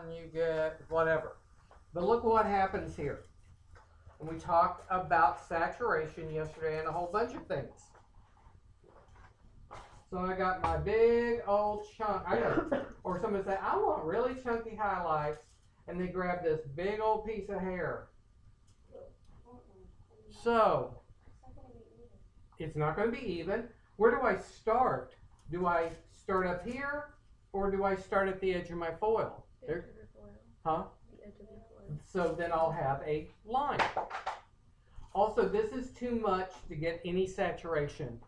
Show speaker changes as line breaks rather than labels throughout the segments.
and you get whatever. But look what happens here. And we talked about saturation yesterday and a whole bunch of things. So I got my big old chunk. I know. Or somebody say, I want really chunky highlights. And they grab this big old piece of hair. So it's not going to be even. Where do I start? Do I start up here or do I start at the edge of my foil?
The edge of your foil.
Huh?
The edge of your foil.
So then I'll have a line. Also, this is too much to get any saturation.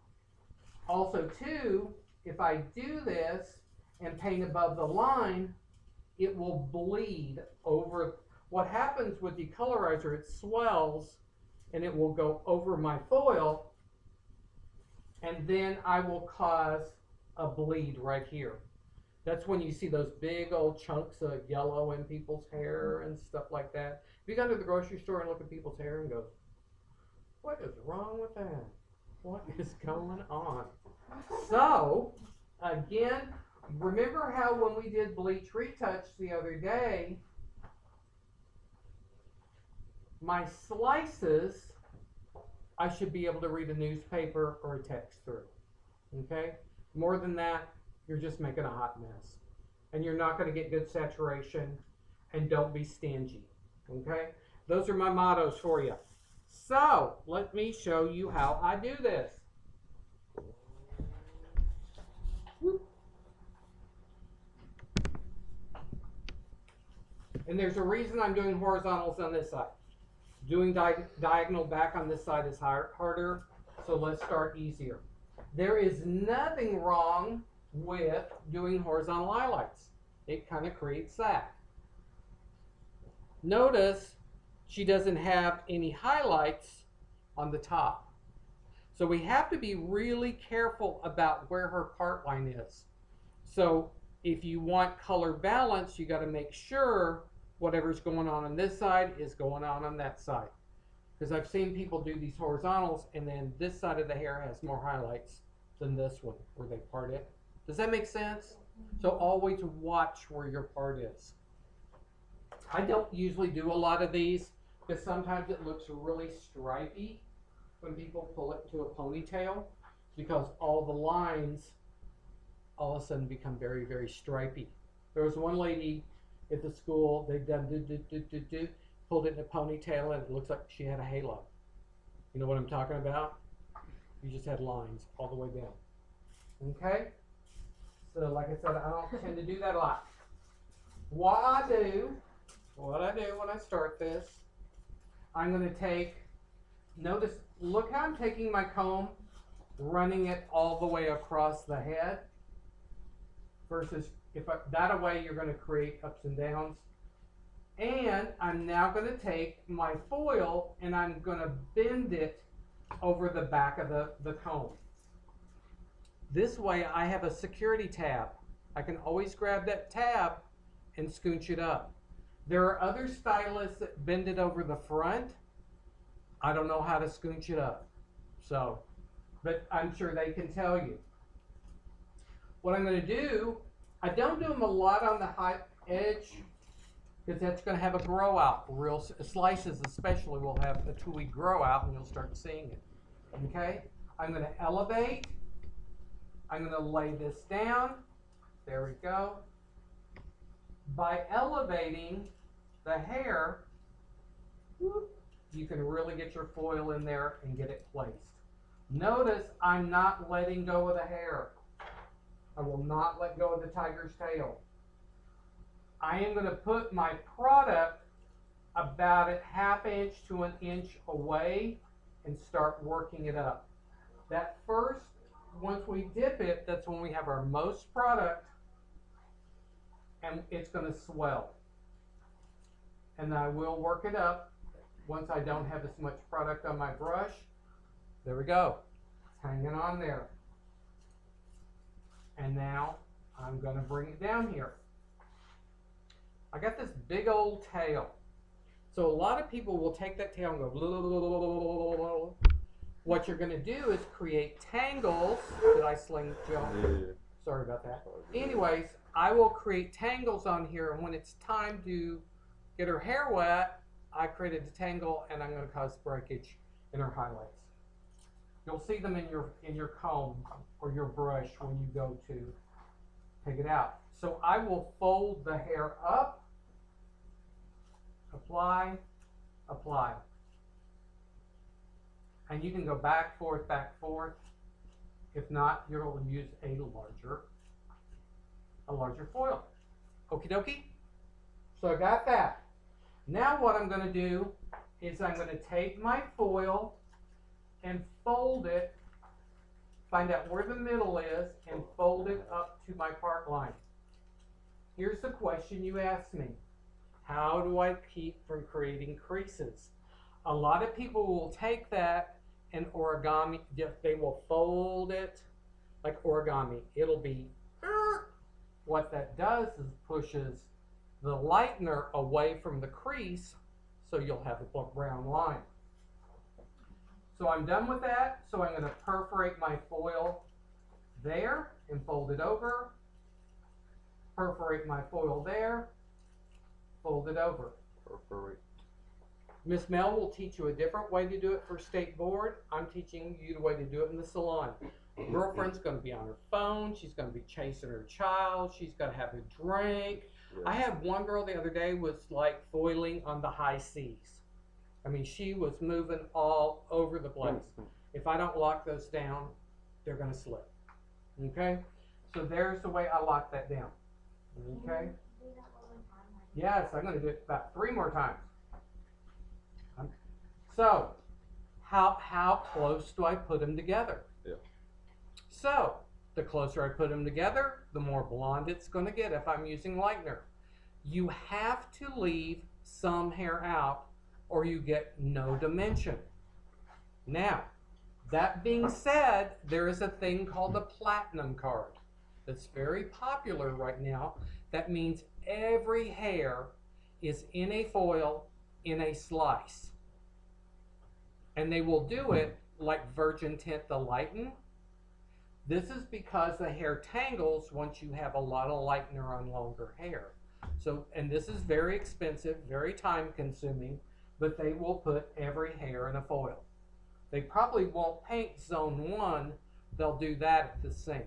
Also, too, if I do this and paint above the line, it will bleed over. What happens with the colorizer, it swells and it will go over my foil, and then I will cause a bleed right here. That's when you see those big old chunks of yellow in people's hair and stuff like that. If you go to the grocery store and look at people's hair and go, what is wrong with that? What is going on? So, again, remember how when we did bleach retouch the other day, my slices, I should be able to read a newspaper or a text through. Okay? More than that, you're just making a hot mess. And you're not going to get good saturation, and don't be stingy. Okay? Those are my mottos for you. So, let me show you how I do this. And there's a reason I'm doing horizontals on this side. Doing diagonal back on this side is harder, so let's start easier. There is nothing wrong with doing horizontal highlights. It kind of creates that. Notice she doesn't have any highlights on the top. So we have to be really careful about where her part line is. So if you want color balance, you got to make sure whatever's going on this side is going on that side. Because I've seen people do these horizontals and then this side of the hair has more highlights than this one where they part it. Does that make sense? So always watch where your part is. I don't usually do a lot of these because sometimes it looks really stripy when people pull it into a ponytail because all the lines all of a sudden become very, very stripy. There was one lady at the school, they've done pulled it in a ponytail and it looks like she had a halo. You know what I'm talking about? You just had lines all the way down. Okay? So like I said, I don't tend to do that a lot. What I do when I start this, I'm going to take, notice, look how I'm taking my comb, running it all the way across the head, versus that way you're going to create ups and downs. And I'm now going to take my foil and I'm going to bend it over the back of the comb. This way I have a security tab. I can always grab that tab and scooch it up. There are other stylists that bend it over the front. I don't know how to scooch it up. So, but I'm sure they can tell you. What I'm going to do, I don't do them a lot on the high edge because that's going to have a grow out. Real slices especially will have a 2-week grow out and you'll start seeing it. Okay? I'm going to elevate. I'm going to lay this down. There we go. By elevating the hair, you can really get your foil in there and get it placed. Notice I'm not letting go of the hair. I will not let go of the tiger's tail. I am going to put my product about a 1/2 inch to 1 inch away and start working it up. That first, once we dip it, that's when we have our most product and it's going to swell. And I will work it up once I don't have as much product on my brush. There we go. It's hanging on there. And now I'm going to bring it down here. I got this big old tail. So a lot of people will take that tail and go blah, blah, blah, blah, blah, blah, blah. What you're going to do is create tangles. Did I sling Joe?
Yeah.
Sorry about that. Anyways, I will create tangles on here, and when it's time to get her hair wet, I created a tangle, and I'm going to cause breakage in her highlights. You'll see them in your comb or your brush when you go to take it out. So I will fold the hair up, apply, apply. And you can go back, forth, back, forth. If not, you'll use a larger foil. Okie dokie? So I got that. Now what I'm going to do is I'm going to take my foil and fold it, find out where the middle is, and fold it up to my part line. Here's the question you asked me. How do I keep from creating creases? A lot of people will take that and origami, they will fold it like origami. It'll be, what that does is pushes the lightener away from the crease, so you'll have a brown line. So I'm done with that, so I'm going to perforate my foil there and fold it over. Perforate my foil there, fold it over.
Perforate.
Miss Mel will teach you a different way to do it for state board. I'm teaching you the way to do it in the salon. Girlfriend's going to be on her phone. She's going to be chasing her child. She's going to have a drink.
Yeah.
I had one girl the other day was like foiling on the high seas. I mean, she was moving all over the place. If I don't lock those down, they're going to slip. Okay? So there's the way I lock that down. Okay?
Do that one more time, like-
Yes, I'm going to do it about 3 more times. So, how close do I put them together?
Yeah.
So, the closer I put them together, the more blonde it's going to get if I'm using lightener. You have to leave some hair out or you get no dimension. Now, that being said, there is a thing called the platinum card that's very popular right now. That means every hair is in a foil in a slice. And they will do it like Virgin Tint the Lighten. This is because the hair tangles once you have a lot of lightener on longer hair. So, and this is very expensive, very time consuming, but they will put every hair in a foil. They probably won't paint zone 1, they'll do that at the sink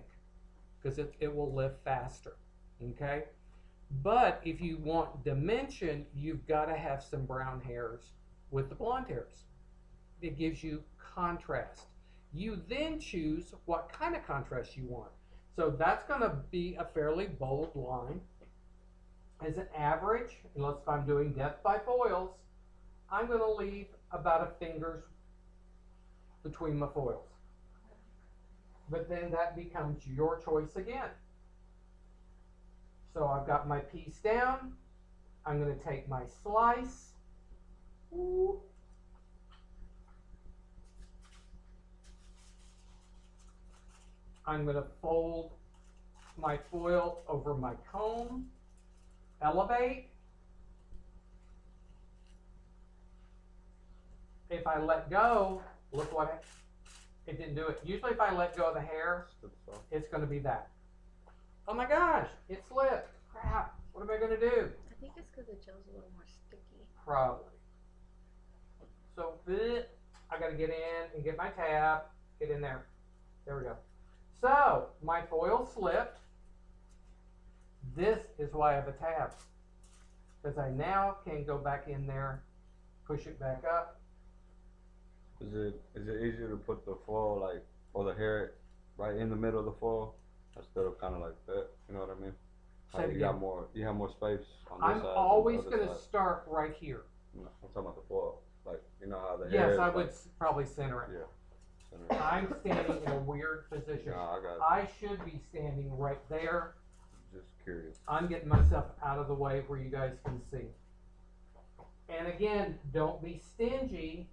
because it will lift faster, okay? But if you want dimension, you've got to have some brown hairs with the blonde hairs. It gives you contrast. You then choose what kind of contrast you want. So that's going to be a fairly bold line. As an average, unless if I'm doing death by foils, I'm going to leave about a finger's between my foils. But then that becomes your choice again. So I've got my piece down. I'm going to take my slice. Ooh. I'm going to fold my foil over my comb, elevate. If I let go, look what it didn't do it. Usually if I let go of the hair, it's going to be that. Oh my gosh, it slipped. Crap, what am I going to do?
I think it's because the gel's a little more sticky.
Probably. So, I got to get in and get my tab, get in there. There we go. So, my foil slipped. This is why I have a tab. Because I now can go back in there, push it back up.
Is it easier to put the foil like or the hair right in the middle of the foil instead of kind of like that? You know what I mean?
Say it
You
again.
got you have more space on this
I'm
side.
always
than the
going
other
to start right here.
side. No, I'm talking about the foil. Like you know how the hair.
Yes,
is
I
like,
would probably center it.
Yeah. Center.
I'm standing in a weird position.
No, I got it.
I should be standing right there.
Just curious.
I'm getting myself out of the way where you guys can see. And again, don't be stingy.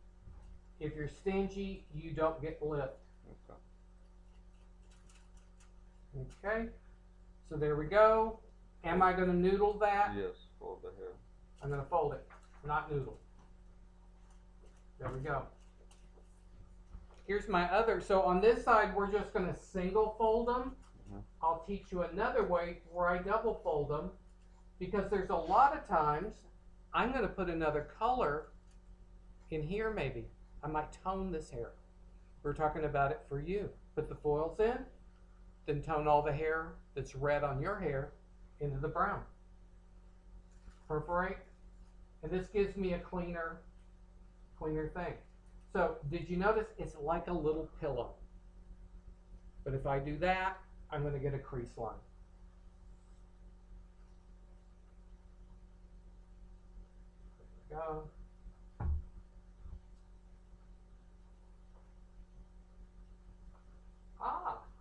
If you're stingy, you don't get lift.
Okay.
Okay? So there we go. Am I going to noodle that?
Yes, fold the hair.
I'm going to fold it, not noodle. There we go. Here's my other. So on this side, we're just going to single fold them. I'll teach you another way where I double fold them, because there's a lot of times I'm going to put another color in here maybe. I might tone this hair. We're talking about it for you. Put the foils in, then tone all the hair that's red on your hair into the brown. Perforate, and this gives me a cleaner thing. So did you notice it's like a little pillow? But if I do that, I'm going to get a crease line. There we go.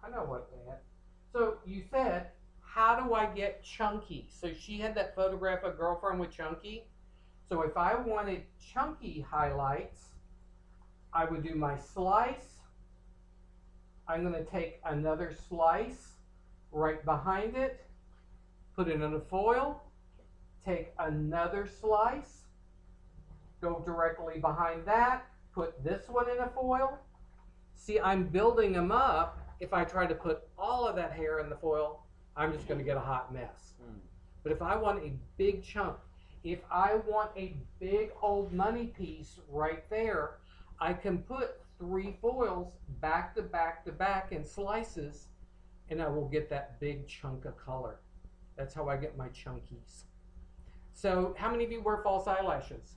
I know what that. So you said, how do I get chunky? So she had that photograph of girlfriend with chunky. So if I wanted chunky highlights, I would do my slice. I'm going to take another slice right behind it, put it in a foil, take another slice, go directly behind that, put this one in a foil. See, I'm building them up. If I try to put all of that hair in the foil, I'm just going to get a hot mess. But if I want a big chunk, if I want a big old money piece right there, I can put 3 foils back to back to back in slices, and I will get that big chunk of color. That's how I get my chunkies. So how many of you wear false eyelashes?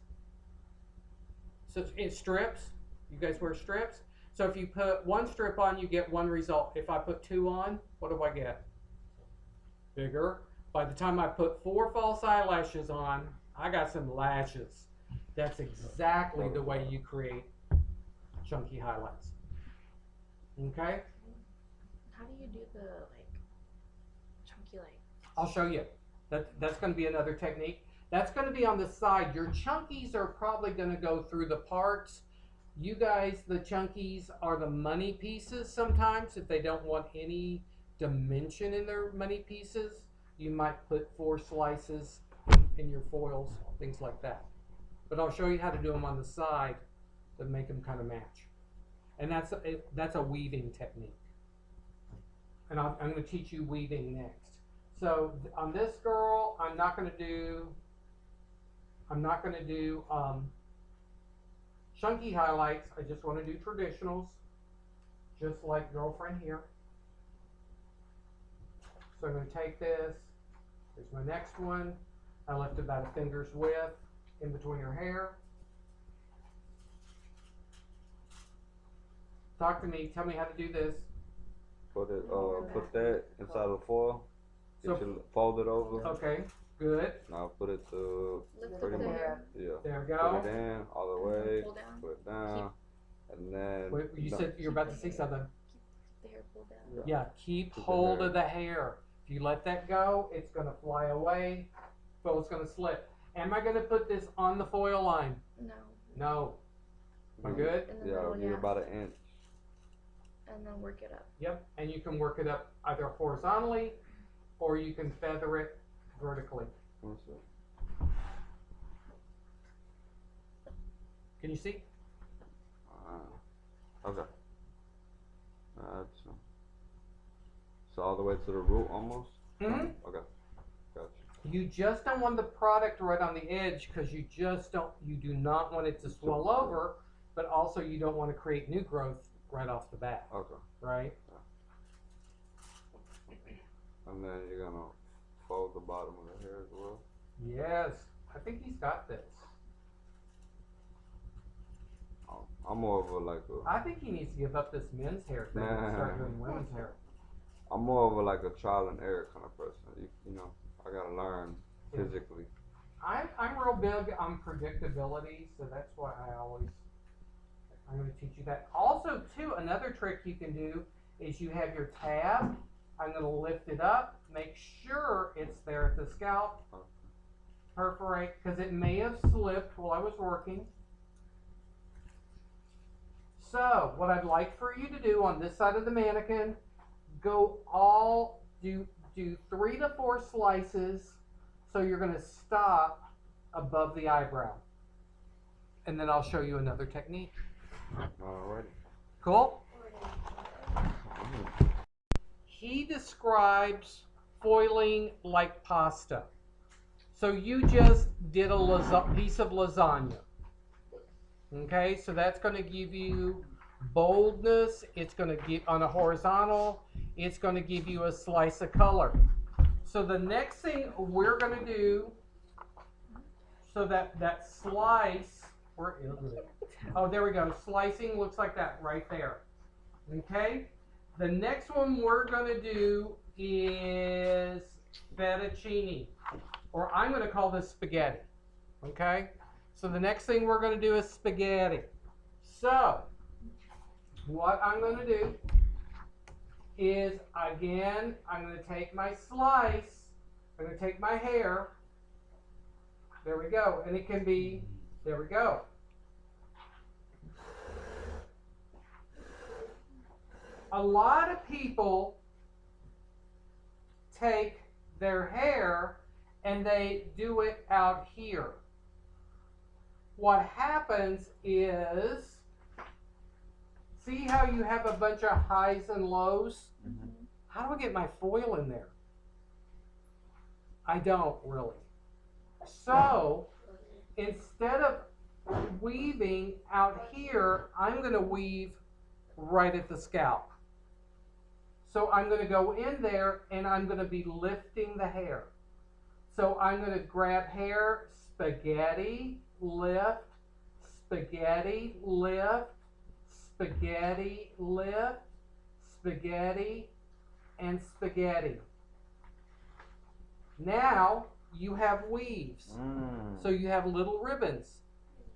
So it's strips. You guys wear strips? So if you put 1 strip on, you get 1 result. If I put 2 on, what do I get? Bigger. By the time I put 4 false eyelashes on, I got some lashes. That's exactly the way you create chunky highlights. Okay?
How do you do the chunky
I'll show you. That's going to be another technique. That's going to be on the side. Your chunkies are probably going to go through the parts. You guys, the chunkies are the money pieces sometimes. If they don't want any dimension in their money pieces, you might put 4 slices in your foils, things like that. But I'll show you how to do them on the side to make them kind of match. And that's a weaving technique. And I'm going to teach you weaving next. So on this girl, I'm not going to do chunky highlights. I just want to do traditionals, just like girlfriend here. So I'm going to take this. Here's my next one. I left about a finger's width in between her hair. Talk to me. Tell me how to do this.
Put that inside the foil.
So,
fold it over.
okay, good.
Now put it to
Lift
pretty
up the
much.
hair.
Yeah.
There we
Put
go.
it in all the way.
Pull down.
Put it down, and then.
Wait, you said you're about to say something.
The hair pulled down.
Yeah.
Yeah, keep
Keep the
hold
hair.
of the hair. If you let that go, it's going to fly away. Well, it's going to slip. Am I going to put this on the foil line?
No.
No. Am I good?
In the
Yeah,
middle,
need about an inch.
And then work it up.
Yep. And you can work it up either horizontally or you can feather it vertically.
What's it?
Can you see?
Okay. So all the way to the root almost?
Mm-hmm.
Okay. Gotcha.
You just don't want the product right on the edge because you do not want it to swell over, but also you don't want to create new growth right off the bat,
Okay.
right?
And then you're gonna fold the bottom of the hair as well.
Yes. I think he's got this.
I'm more of a
I think he needs to give up this men's hair thing and start doing women's hair.
I'm more of a trial and error kind of person. You know, I gotta learn physically.
I'm real big on predictability, so that's why I'm going to teach you that. Also, too, another trick you can do is you have your tab. I'm going to lift it up, make sure it's there at the scalp, perforate, because it may have slipped while I was working. So, what I'd like for you to do on this side of the mannequin, do 3 to 4 slices, so you're going to stop above the eyebrow. And then I'll show you another technique.
Alrighty.
Cool? he describes foiling like pasta. So you just did a piece of lasagna. Okay, so that's going to give you boldness. It's going to give on a horizontal. It's going to give you a slice of color. So the next thing we're going to do, so that slice, where is it? Oh, there we go. Slicing looks like that right there. Okay. The next one we're going to do is fettuccine, or I'm going to call this spaghetti. Okay. So the next thing we're going to do is spaghetti. So what I'm going to do is, again, I'm going to take my slice, I'm going to take my hair, there we go, and it can be, there we go. A lot of people take their hair and they do it out here. What happens is, see how you have a bunch of highs and lows?
Mm-hmm.
How do I get my foil in there? I don't really. So instead of weaving out here, I'm going to weave right at the scalp. So I'm going to go in there and I'm going to be lifting the hair. So I'm going to grab hair, spaghetti, lift, spaghetti, lift, spaghetti, lift, spaghetti, and spaghetti. Now you have weaves. So you have little ribbons.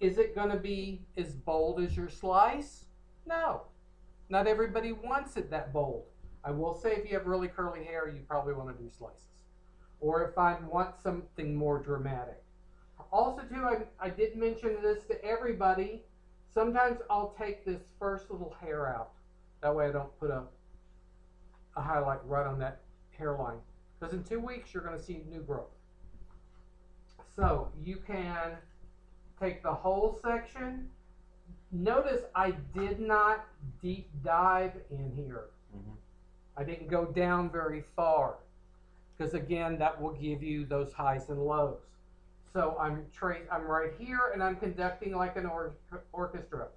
Is it going to be as bold as your slice? No. Not everybody wants it that bold. I will say if you have really curly hair, you probably want to do slices. Or if I want something more dramatic. Also too, I did mention this to everybody. Sometimes I'll take this first little hair out. That way I don't put a highlight right on that hairline. Because in 2 weeks you're going to see new growth. So you can take the whole section. Notice I did not deep dive in here.
Mm-hmm.
I didn't go down very far. Because again, that will give you those highs and lows. So I'm right here and I'm conducting like an orchestra.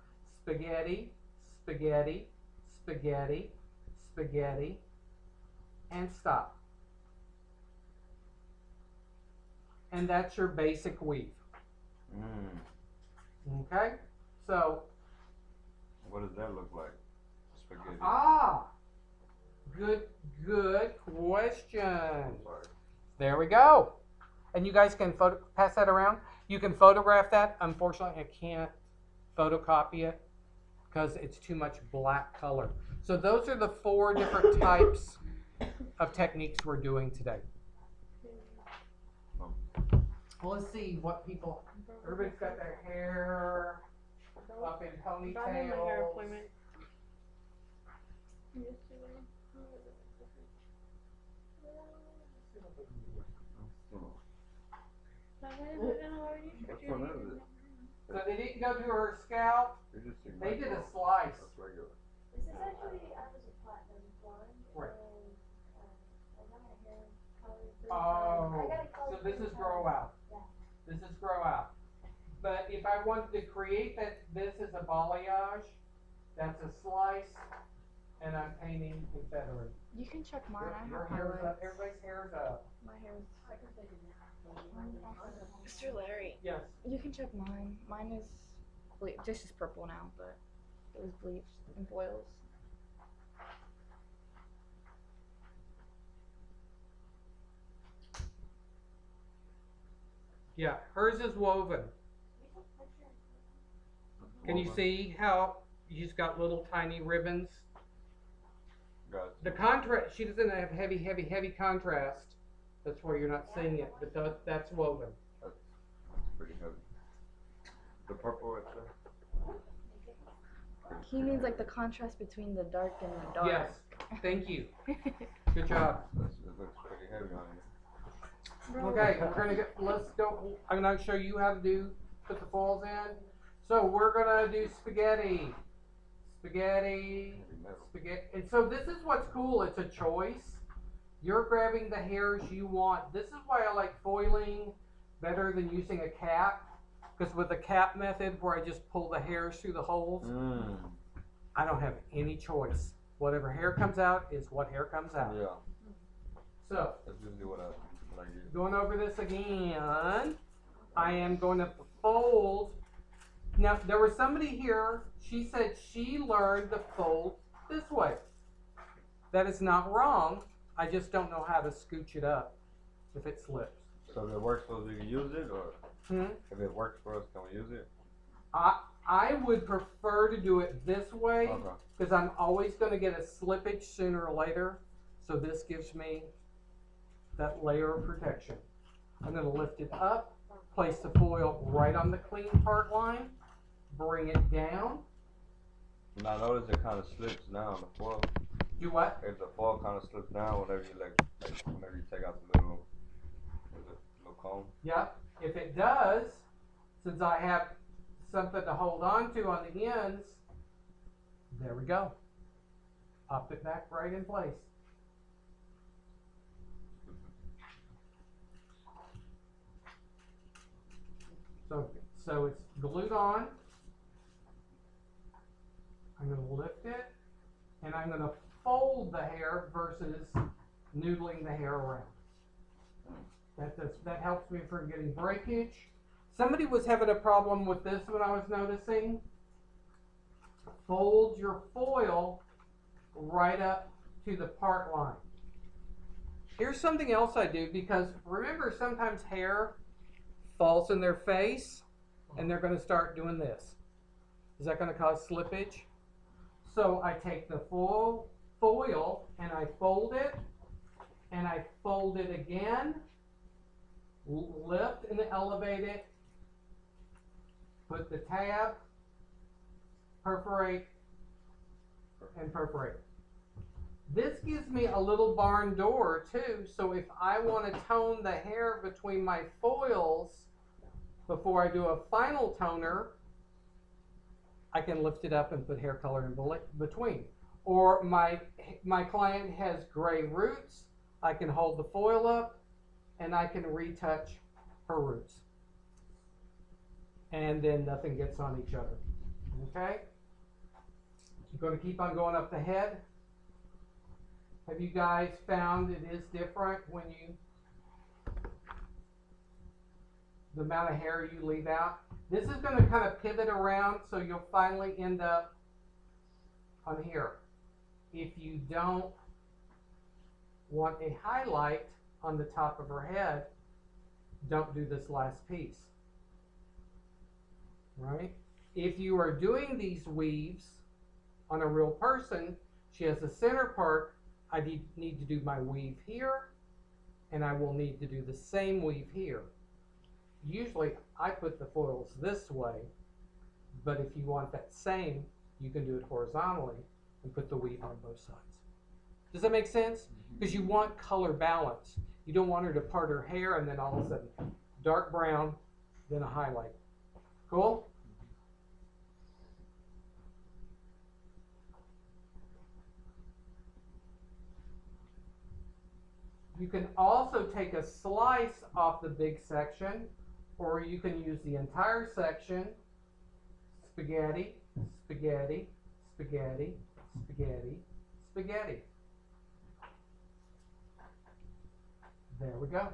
Spaghetti, spaghetti, spaghetti, spaghetti, and stop. And that's your basic weave. Okay? So.
What does that look like? Spaghetti.
Good question.
Sorry.
There we go. And you guys can pass that around. You can photograph that. Unfortunately, I can't photocopy it because it's too much black color. So those are the 4 different types of techniques we're doing today. Well, let's see what people, everybody's got their hair up in ponytails.
I had my hair appointment.
Which one is it?
So they didn't go to her scalp. They did a slice.
That's regular.
This is actually, I was a platinum blonde.
Right.
And I got my hair colored.
Oh,
I got it colored
so this is
green
grow
color.
out.
Yeah.
This is grow out. But if I wanted to create this is a balayage, that's a slice, and I'm painting confederate.
You can check mine. I
Your
have
hair's up.
highlights.
Everybody's hair's up.
My hair is.
Mr. Larry.
Yes.
You can check mine. Mine is just as purple now, but it was bleached in foils.
Yeah, hers is woven. Can you see how she's got little tiny ribbons?
Got it.
The contrast, she doesn't have heavy contrast. That's why you're not seeing it, but that's woven.
That's pretty heavy. The purple right there.
He means like the contrast between the dark and the dark.
Yes, thank you. Good job.
It looks pretty heavy on you.
Okay, let's go. I'm gonna show you how to put the foils in. So we're gonna do spaghetti. spaghetti,
Heavy metal.
spaghetti. And so this is what's cool. It's a choice. You're grabbing the hairs you want. This is why I like foiling better than using a cap. Because with the cap method where I just pull the hairs through the holes, I don't have any choice. Whatever hair comes out is what hair comes out.
Yeah,
So,
that's usually what I use.
going over this again, I am going to fold. Now, there was somebody here, she said she learned to fold this way. That is not wrong. I just don't know how to scooch it up if it slips.
So if it works for us, we can use it, or
Hmm?
if it works for us, can we use it?
I would prefer to do it this way
Okay.
because I'm always going to get a slippage sooner or later. So this gives me that layer of protection. I'm going to lift it up, place the foil right on the clean part line, bring it down.
And I notice it kind of slips now on the foil.
Do what?
If the foil kind of slips down whenever you like whenever you take out the little comb.
Yep. If it does, since I have something to hold on to on the ends, there we go. Pop it back right in place. So it's glued on. I'm going to lift it, and I'm going to fold the hair versus noodling the hair around. That helps me from getting breakage. Somebody was having a problem with this when I was noticing. Fold your foil right up to the part line. Here's something else I do, because remember sometimes hair falls in their face and they're going to start doing this. Is that going to cause slippage? So I take the full foil and I fold it, and I fold it again, lift and elevate it, put the tab, perforate, and perforate. This gives me a little barn door too, so if I want to tone the hair between my foils before I do a final toner, I can lift it up and put hair color in between. Or my client has gray roots, I can hold the foil up and I can retouch her roots. And then nothing gets on each other. Okay? I'm going to keep on going up the head. Have you guys found it is different when the amount of hair you leave out? This is going to kind of pivot around, so you'll finally end up on here. If you don't want a highlight on the top of her head, don't do this last piece. Right? If you are doing these weaves on a real person, she has a center part, I need to do my weave here, and I will need to do the same weave here. Usually I put the foils this way, but if you want that same, you can do it horizontally and put the weave on both sides. Does that make sense? Because you want color balance. You don't want her to part her hair and then all of a sudden dark brown, then a highlight. Cool? You can also take a slice off the big section, or you can use the entire section. Spaghetti, spaghetti, spaghetti, spaghetti, spaghetti. There we go.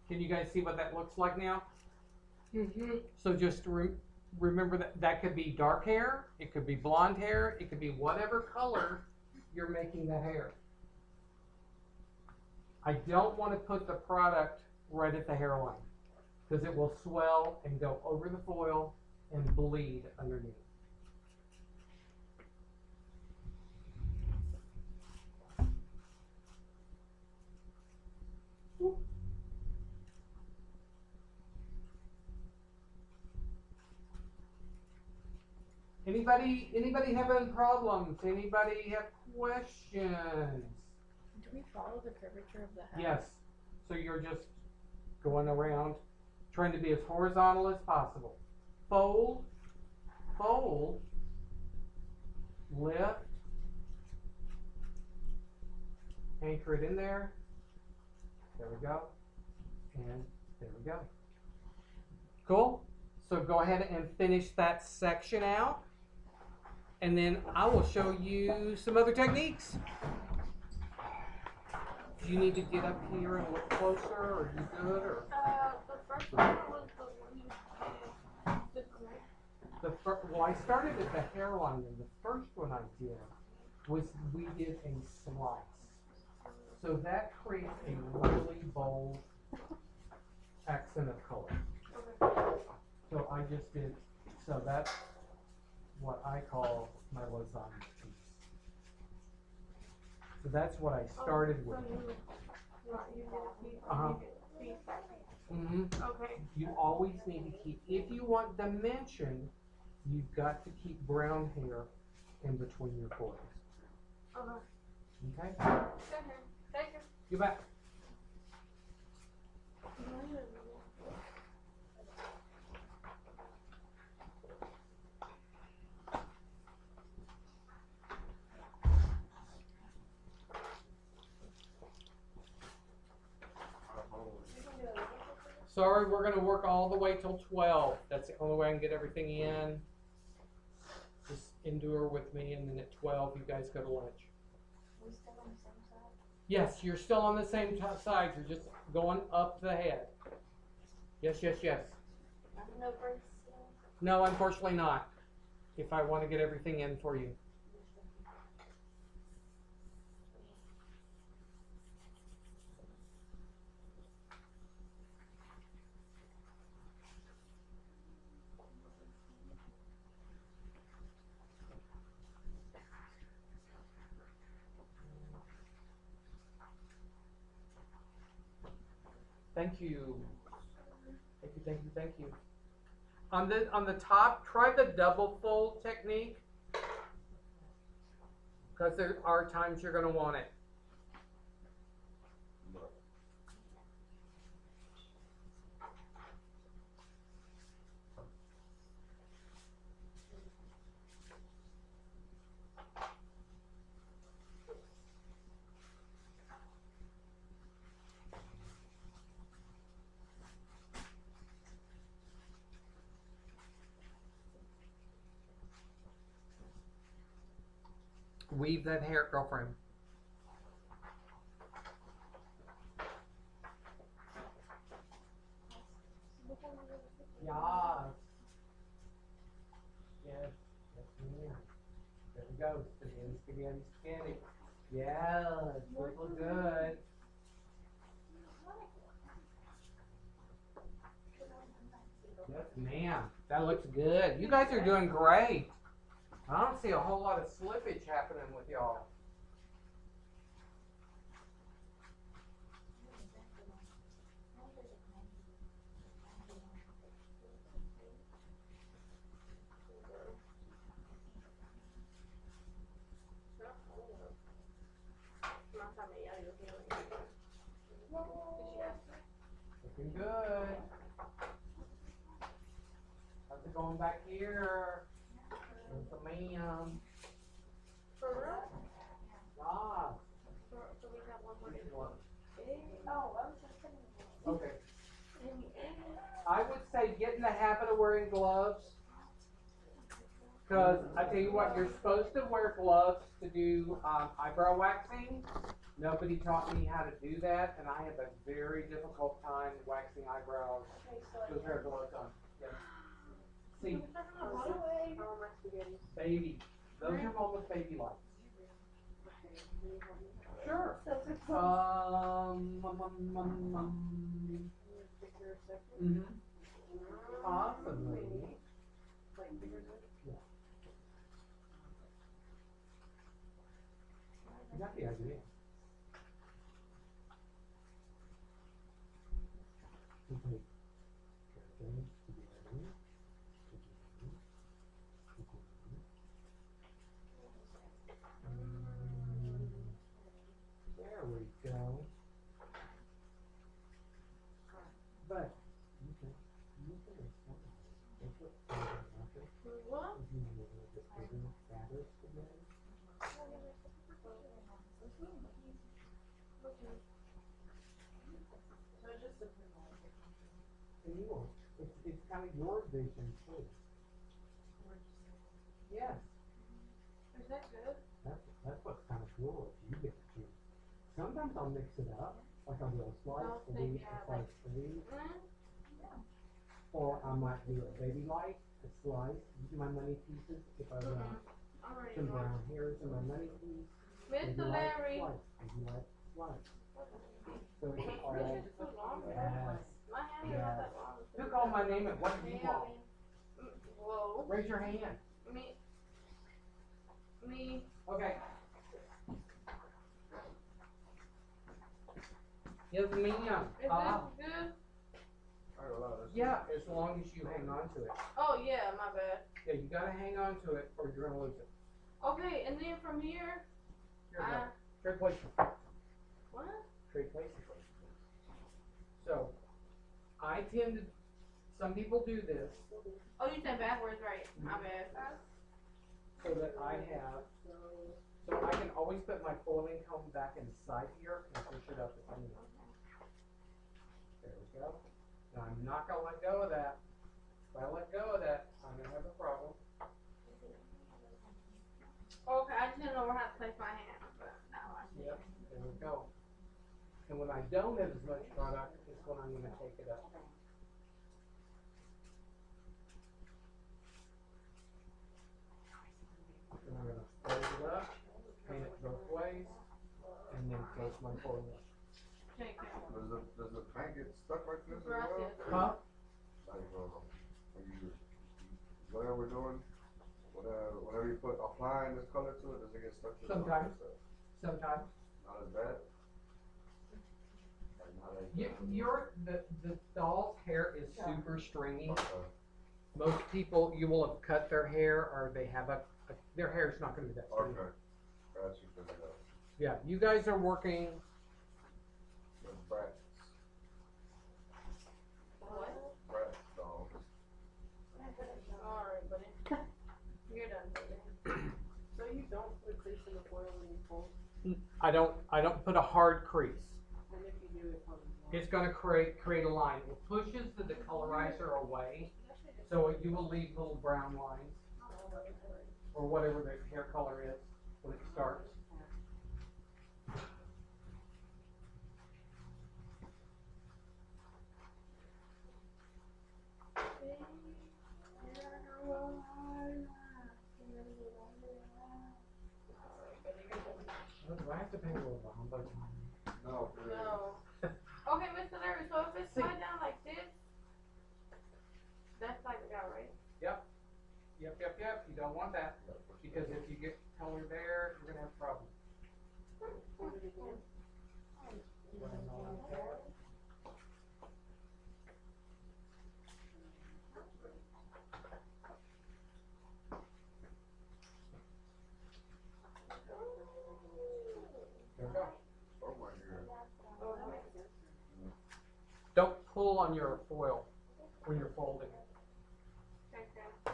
Can you guys see what that looks like now?
Mm-hmm.
So just remember that could be dark hair, it could be blonde hair, it could be whatever color you're making the hair. I don't want to put the product right at the hairline because it will swell and go over the foil and bleed underneath. Anybody have any problems? Anybody have questions?
Do we follow the curvature of the hat?
Yes. So you're just going around, trying to be as horizontal as possible. Fold, fold, lift, anchor it in there. There we go. And there we go. Cool? So go ahead and finish that section out. And then I will show you some other techniques. Do you need to get up here and look closer, or are you good? Or
The first one was the one you did the correct.
well, I started at the hairline, and the first one I did was we did a slice. So that creates a really bold accent of color. So I just did, so that's what I call my lasagna piece. So that's what I started with.
You did a piece,
Uh-huh.
you did piece by piece.
Mm-hmm.
Okay.
You always need to keep, if you want dimension, you've got to keep brown hair in between your coils.
Okay.
Okay?
Thank you.
You bet. Sorry, we're gonna work all the way till 12. That's the only way I can get everything in. Just endure with me, and then at 12, you guys go to lunch.
We still on the same side?
Yes, you're still on the same side. You're just going up the head. Yes, yes, yes.
No breaks.
No, unfortunately not. If I want to get everything in for you. Thank you. Thank you, thank you, thank you. On the top, try the double fold technique. Because there are times you're gonna want it. Weave that hair, girlfriend. Yes. Yes. Yes, ma'am. There we go. Spaghetti, spaghetti, spaghetti. Yes. Look good. Yes, ma'am. That looks good. You guys are doing great. I don't see a whole lot of slippage happening with y'all. Looking good. How's it going back here? Yes, ma'am.
For real?
Ah.
So we got one more to
One.
Oh, I was just saying.
Okay. I would say get in the habit of wearing gloves. Because I tell you what, you're supposed to wear gloves to do eyebrow waxing. Nobody taught me how to do that, and I have a very difficult time waxing eyebrows with a pair of gloves on. Yes. See, baby, those are Mama's baby lights. Sure. Mhm. Possibly. Yeah. You got the idea. Okay. Okay.
Okay. So just a
And you won't. It's kind of your vision too. Yes.
Is that good?
That's what's kind of cool if you get to choose. Sometimes I'll mix it up. Like I'll do a slice,
I'll
a
think,
wheat, a
yeah,
slice three.
Mm?
Or I might do a baby light, a slice, use my money pieces if I want
Already
some
know.
brown hairs in my money piece. Baby
Mr.
light,
Larry.
slice, baby light, slice. So it's
This
all,
is too long.
yes.
My hand is not that long.
Who called my name and what do you want?
Whoa.
Raise your hand.
Me.
Okay. Yes, ma'am.
Is this good?
I ain't gonna lie, this
Yeah, as long as you hang on to it.
Oh yeah, my bad.
Yeah, you gotta hang on to it or you're gonna lose it.
Okay, and then from here,
Here we go.
I
Trade places.
what?
Trade places. So, I tend to, some people do this
Oh, you said backwards, right? My bad.
so that I have, so I can always put my foiling comb back inside here and push it up if I need. There we go. Now I'm not gonna let go of that. If I let go of that, I'm gonna have a problem.
Okay, I just didn't know where how to place my hand, but now I see.
Yep, there we go. And when I don't have as much product, is when I'm gonna take it up. And I'm gonna fold it up, paint it both ways, and then close my foil up.
Take it.
does the paint get stuck like this as
Gracias.
well?
Huh?
Like, when you, whatever we're doing, whenever you put applying this color to it, does it get stuck to
Sometimes.
the
Sometimes.
Not as bad? Like, not as bad.
The doll's hair is super stringy.
Okay.
Most people, you will have cut their hair or they have their hair's not gonna be that stringy.
Okay. Got you, good enough.
Yeah, you guys are working,
With brats.
What?
Brats, dogs.
Alright, buddy. You're done, buddy.
So you don't put crease in the foil when you fold,
I don't put a hard crease.
and if you do, it comes off.
It's gonna create a line. It pushes the decolorizer away, so you will leave little brown lines, or whatever the hair color is when it starts. Oh, do I have to pay a little bit? But
No, for real.
No. Okay, Mr. Larry, so if it's slide down like this, that's like it out, right?
yep. You don't want that because if you get color there, you're gonna have problems.
Fold it again.
There we go.
Oh my god.
Oh, that makes sense.
Don't pull on your foil when you're folding.
Okay.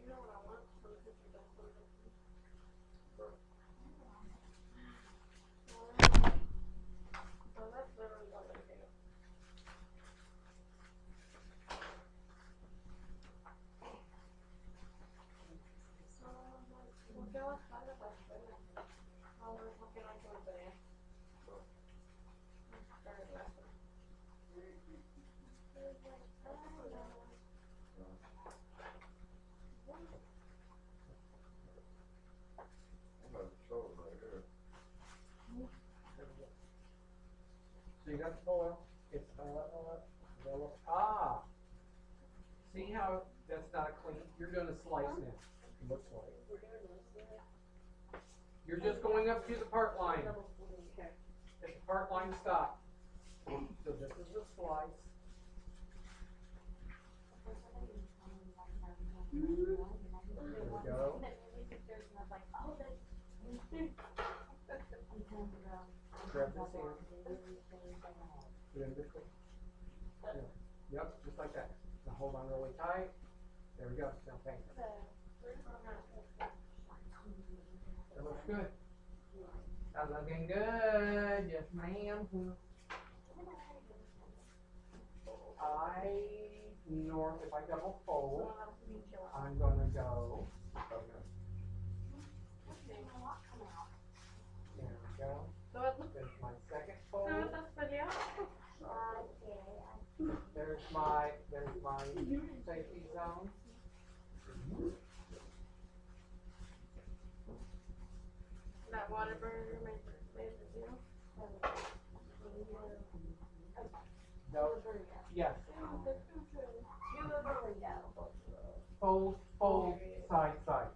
You know what I want? So this is the best one. So that's literally what I do. ¿Por qué vas a la pastora? No, ¿por qué no hay que volver?
I'm not sure right here.
you got the foil. It's develop. See how that's not a clean? You're doing a slice now. It looks like.
We're doing this.
You're just going up to the part line.
Okay.
At the part line stop. So this is a slice. There we go. Grab this in. Put it in between. Yep, just like that. Now hold on really tight. There we go. Now bang. That looks good. That's looking good. Yes, ma'am. North, if I double fold, I'm gonna go. There we go. There's my second fold. There's my safety zone.
That water burner made the deal.
No, yes. Fold, side.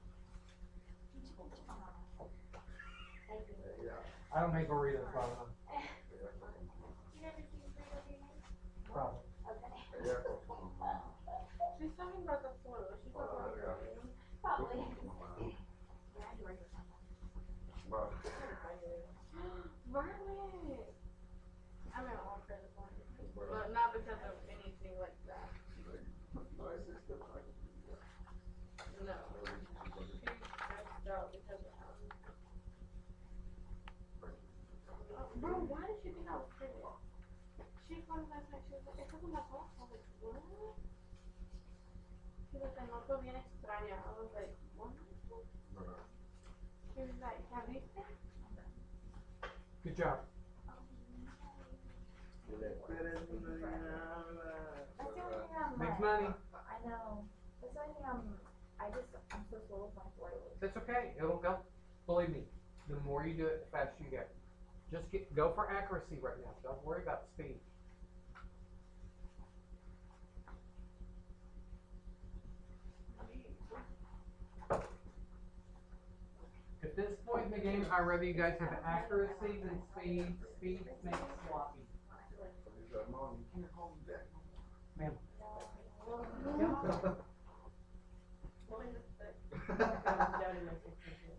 I don't make burritos, probably. Probably.
She's talking about the foil. She's talking about the burrito. Violet! I mean, I want her to find it. But not because of anything like that. No. She stressed out because of how. Bro, why did she think I was pretty? She called me last night. She was like, "It's not my fault." I was like, "What?" She was like, "Te noto bien extraña." I was like, "What?" She was like, "¿Ya viste?"
Good job. Makes money.
I know. That's the only thing I'm so slow with my foils.
That's okay. It'll go. Believe me, the more you do it, the faster you get. Just go for accuracy right now. Don't worry about speed. At this point in the game, I'd rather you guys have accuracy than speed. Speed makes it sloppy. Ma'am.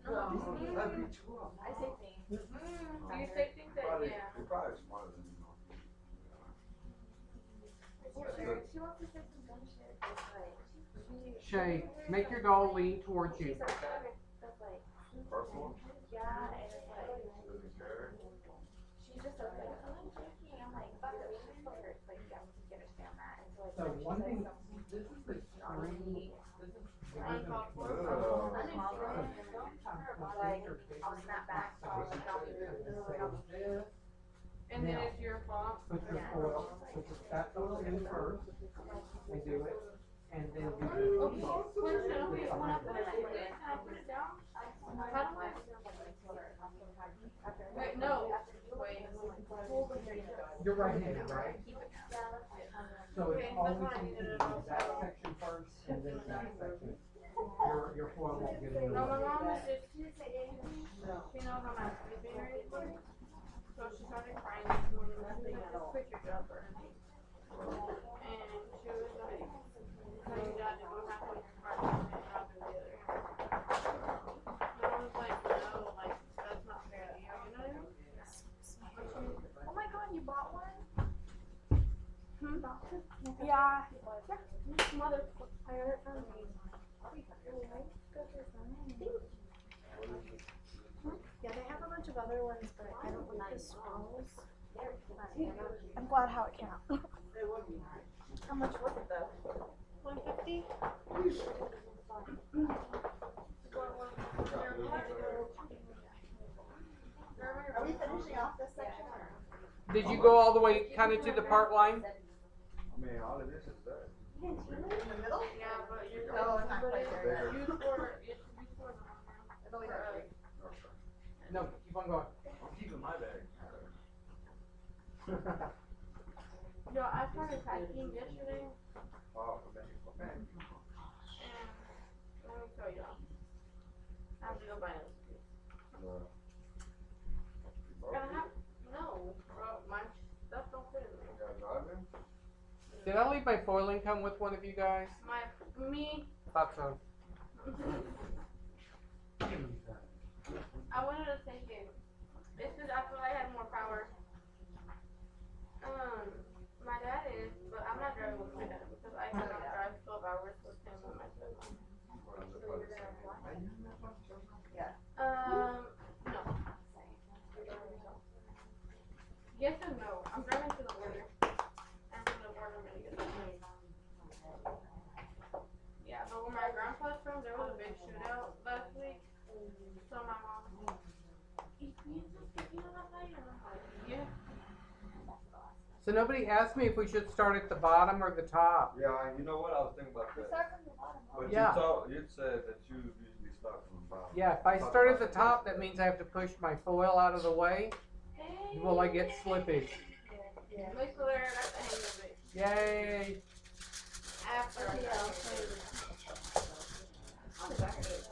I say things.
Do you say things that, yeah.
You're probably smarter than you know.
She wants to say some dumb shit. It's like,
Shay, make your doll lean towards you.
she's like, that's like,
First one?
yeah, and it's like,
Doesn't care.
she's just so like, oh, I'm joking. I'm like, fuck it, we just told her. It's like, yeah, we can understand that. And so, like,
So
she's
one
like,
thing,
something
this is the
naughty.
Uncalled for.
Like, I'll snap back. I'll like, I'll be rude.
And then it's your fault.
Put your foil, put that foil in first, and do it, and then do the.
When Shelby, when I put it like this, and I put it down, how do I? Wait, no. Wait.
You're right-handed, right? So it's
Okay,
always
that's what I
going to
needed
be
to know.
that section first, and then that section. Your foil won't get in the
No, my
way.
mom is just, she knows I'm not sleeping or anything. So she started crying this morning, and she was like, just put your jumper in. And she was like, no, you got to go half on your part and then drop in the other hand. And I was like, no, like, that's not fair to you, you know?
Oh my god, you bought one?
Yeah. Motherfucker, I heard it from me.
Yeah, they have a bunch of other ones, but I don't like the swirls. I'm glad how it came out.
How much was it though?
$150.
Are we finishing off this section or?
Did you go all the way kind of to the part line?
I mean, all of this is there.
In the middle?
Yeah, but you're.
No, it's not quite there.
Use for, it's used for the
It's only got three.
No, keep on going.
I'm keeping my bag.
Yo, I started hiking yesterday,
Oh, okay. Okay.
and let me show y'all. I have to go buy those shoes.
You
And I have, no, bro, my stuff don't fit in there.
guys driving?
Did I leave my foiling come with one of you guys?
Me,
Thought so.
I wanted to take it. It's just I feel like I had more power. My dad is, but I'm not driving with my dad because I cannot drive 12 hours with him and my stepmom. No. Yes and no. I'm driving to the border. And from the border I'm gonna get the plane. Yeah, but where my grandpa's from, there was a big shootout last week. So my mom, ¿y piensas que aquí no la playa? And I'm like, yeah.
So nobody asked me if we should start at the bottom or the top.
Yeah, you know what? I was thinking about that.
Start from the bottom.
But
Yeah.
you said that you usually start from the bottom.
Yeah, if I start at the top, that means I have to push my foil out of the way.
Hey.
Will I get slippage?
Make sure that's the hang of it.
Yay!
After I got it. On the back of it.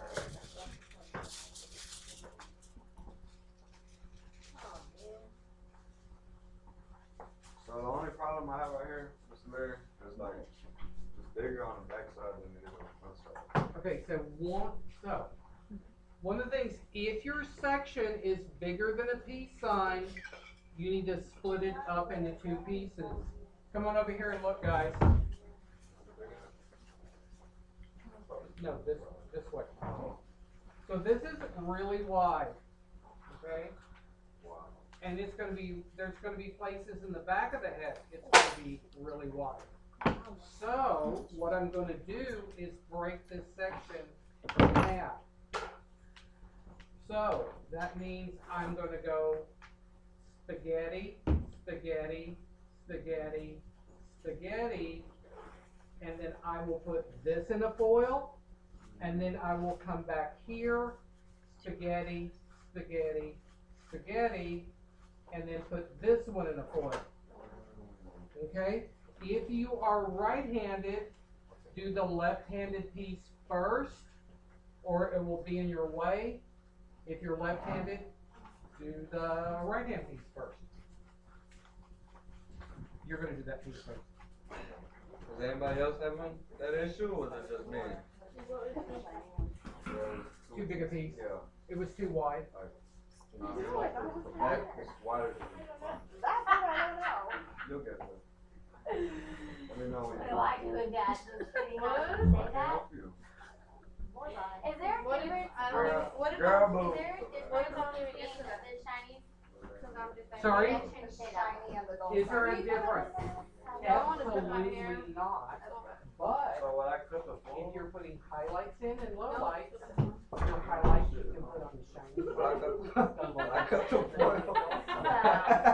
So the only problem I have right here, Mr. Larry, is like it's bigger on the back side than it is on the front side.
Okay, so one of the things, if your section is bigger than a peace sign, you need to split it up into two pieces. Come on over here and look, guys. No, this way. So this is really wide, okay?
Wow.
And it's gonna be, there's gonna be places in the back of the head, it's gonna be really wide. So, what I'm gonna do is break this section in half. So, that means I'm gonna go spaghetti, spaghetti, spaghetti, spaghetti, and then I will put this in a foil, and then I will come back here, spaghetti, spaghetti, spaghetti, and then put this one in a foil. Okay? If you are right-handed, do the left-handed piece first, or it will be in your way. If you're left-handed, do the right-hand piece first. You're gonna do that piece first.
Does anybody else having that issue, or is it just me?
Too big a piece.
Yeah.
It was too wide.
The back is wider than the front.
That one I don't know.
You'll get there. Let me know when
What
you
do I do with that? Does pretty
What?
much
I
say
can
that?
help you.
Is there a
What if,
difference?
I don't even, what if
Girl,
I'm,
boo.
Is there a
what
difference
if I don't even
between
get to that?
the Chinese?
Cause I'm just saying.
Sorry?
I shouldn't say that.
Shiny and the gold.
Is there a difference?
Yeah, I wanna put my hair.
Absolutely not.
So bad.
But
So when I cut the
if
foil,
you're putting highlights in and lowlights,
No.
your highlights you can put on the shiny.
when I cut the foil,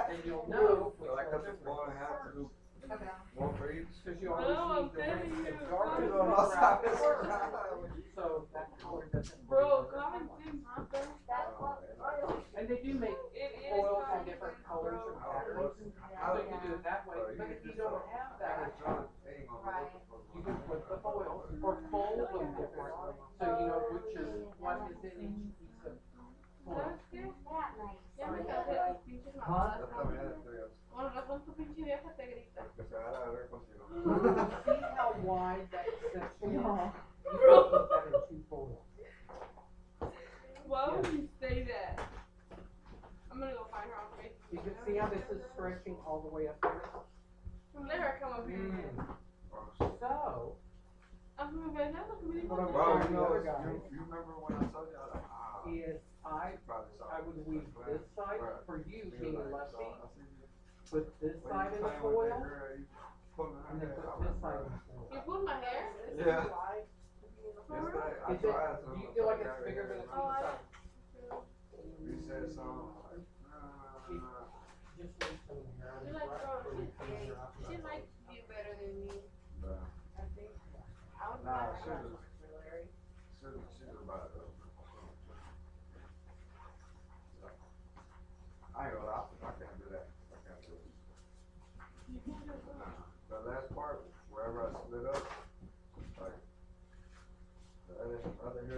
And you'll know.
when I cut the foil in half to do one for each.
Because you
No,
always
I'm
need the
telling
rinse and
you.
darken.
You don't know how this works.
So that color doesn't.
Bro, common sense, huh, bro?
And they do make
It is
oils in
common
different
sense,
colors
bro.
or patterns. So you can do it that way. But if you don't have that, you can flip the foil or fold them different. So you know which is what is in each piece of foil.
¿Sabes qué?
That nice.
Ya me cansé de las pinches
Huh?
mamadas. Con razón tu pinche vieja te grita.
See how wide that section is? You can
Bro.
put that in two foils.
Why would you say that? I'm gonna go find her on Facebook.
You can see how this is stretching all the way up there.
From there, come up here.
So,
I'm gonna be like, "That's what we
What I'm
want."
Bro,
saying,
you
the
know,
other guy
you remember when I told you, I was like,
is I would weave this side for you being a lefty, put this side in the foil, and then put this side in the foil.
You pulled my hair?
Yeah.
For real?
Is it, do you feel like it's bigger than a
Oh, I
piece
don't.
You said something like,
Just leave some hair on
You're
the
like,
front,
bro,
or you come here up.
she likes you better than me.
Bruh.
I think. I would
Nah,
like
she
her.
was, she was about it. I ain't gonna lie, I can't do that. I can't do it.
You can do it.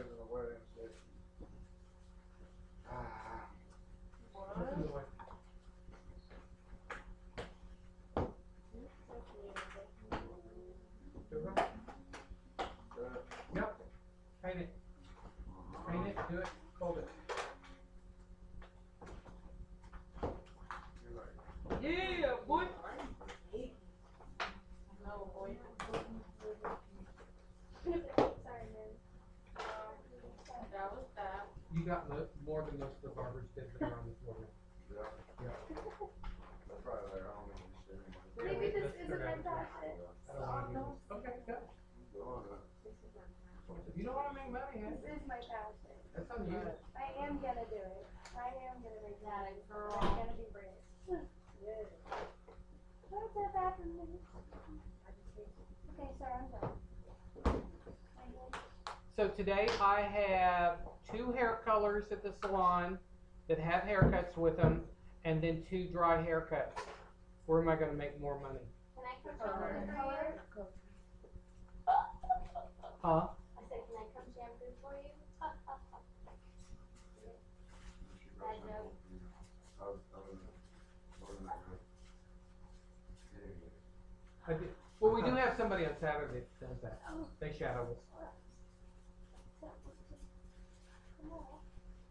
in the wedding shit. Ah.
What?
Yep. Paint it. Paint it. Do it. Hold it.
You're like,
Yeah, boy.
No, boy.
Sorry, man.
That was that.
You got more than most of the barbers did that are on the floor.
yeah.
Yeah.
That's right, like, I don't need this shit anymore.
Maybe this
Let's
isn't
figure out
fantastic.
I don't want to do this. Okay, good.
Doing it.
If you don't want to make money,
This is my passion.
that's on you.
I am gonna do it. I am gonna make
That
money.
girl.
I'm gonna be brave. What's that bad for me? Okay, sir, I'm done.
So today I have 2 hair colors at the salon that have haircuts with them, and then 2 dry haircuts. Where am I going to make more money?
Can I come shampoo for you?
Huh?
I said, can I come shampoo for you?
She
I
goes,
know.
I was like,
I did. Well, we do have somebody on Saturday that does that. They shadow us.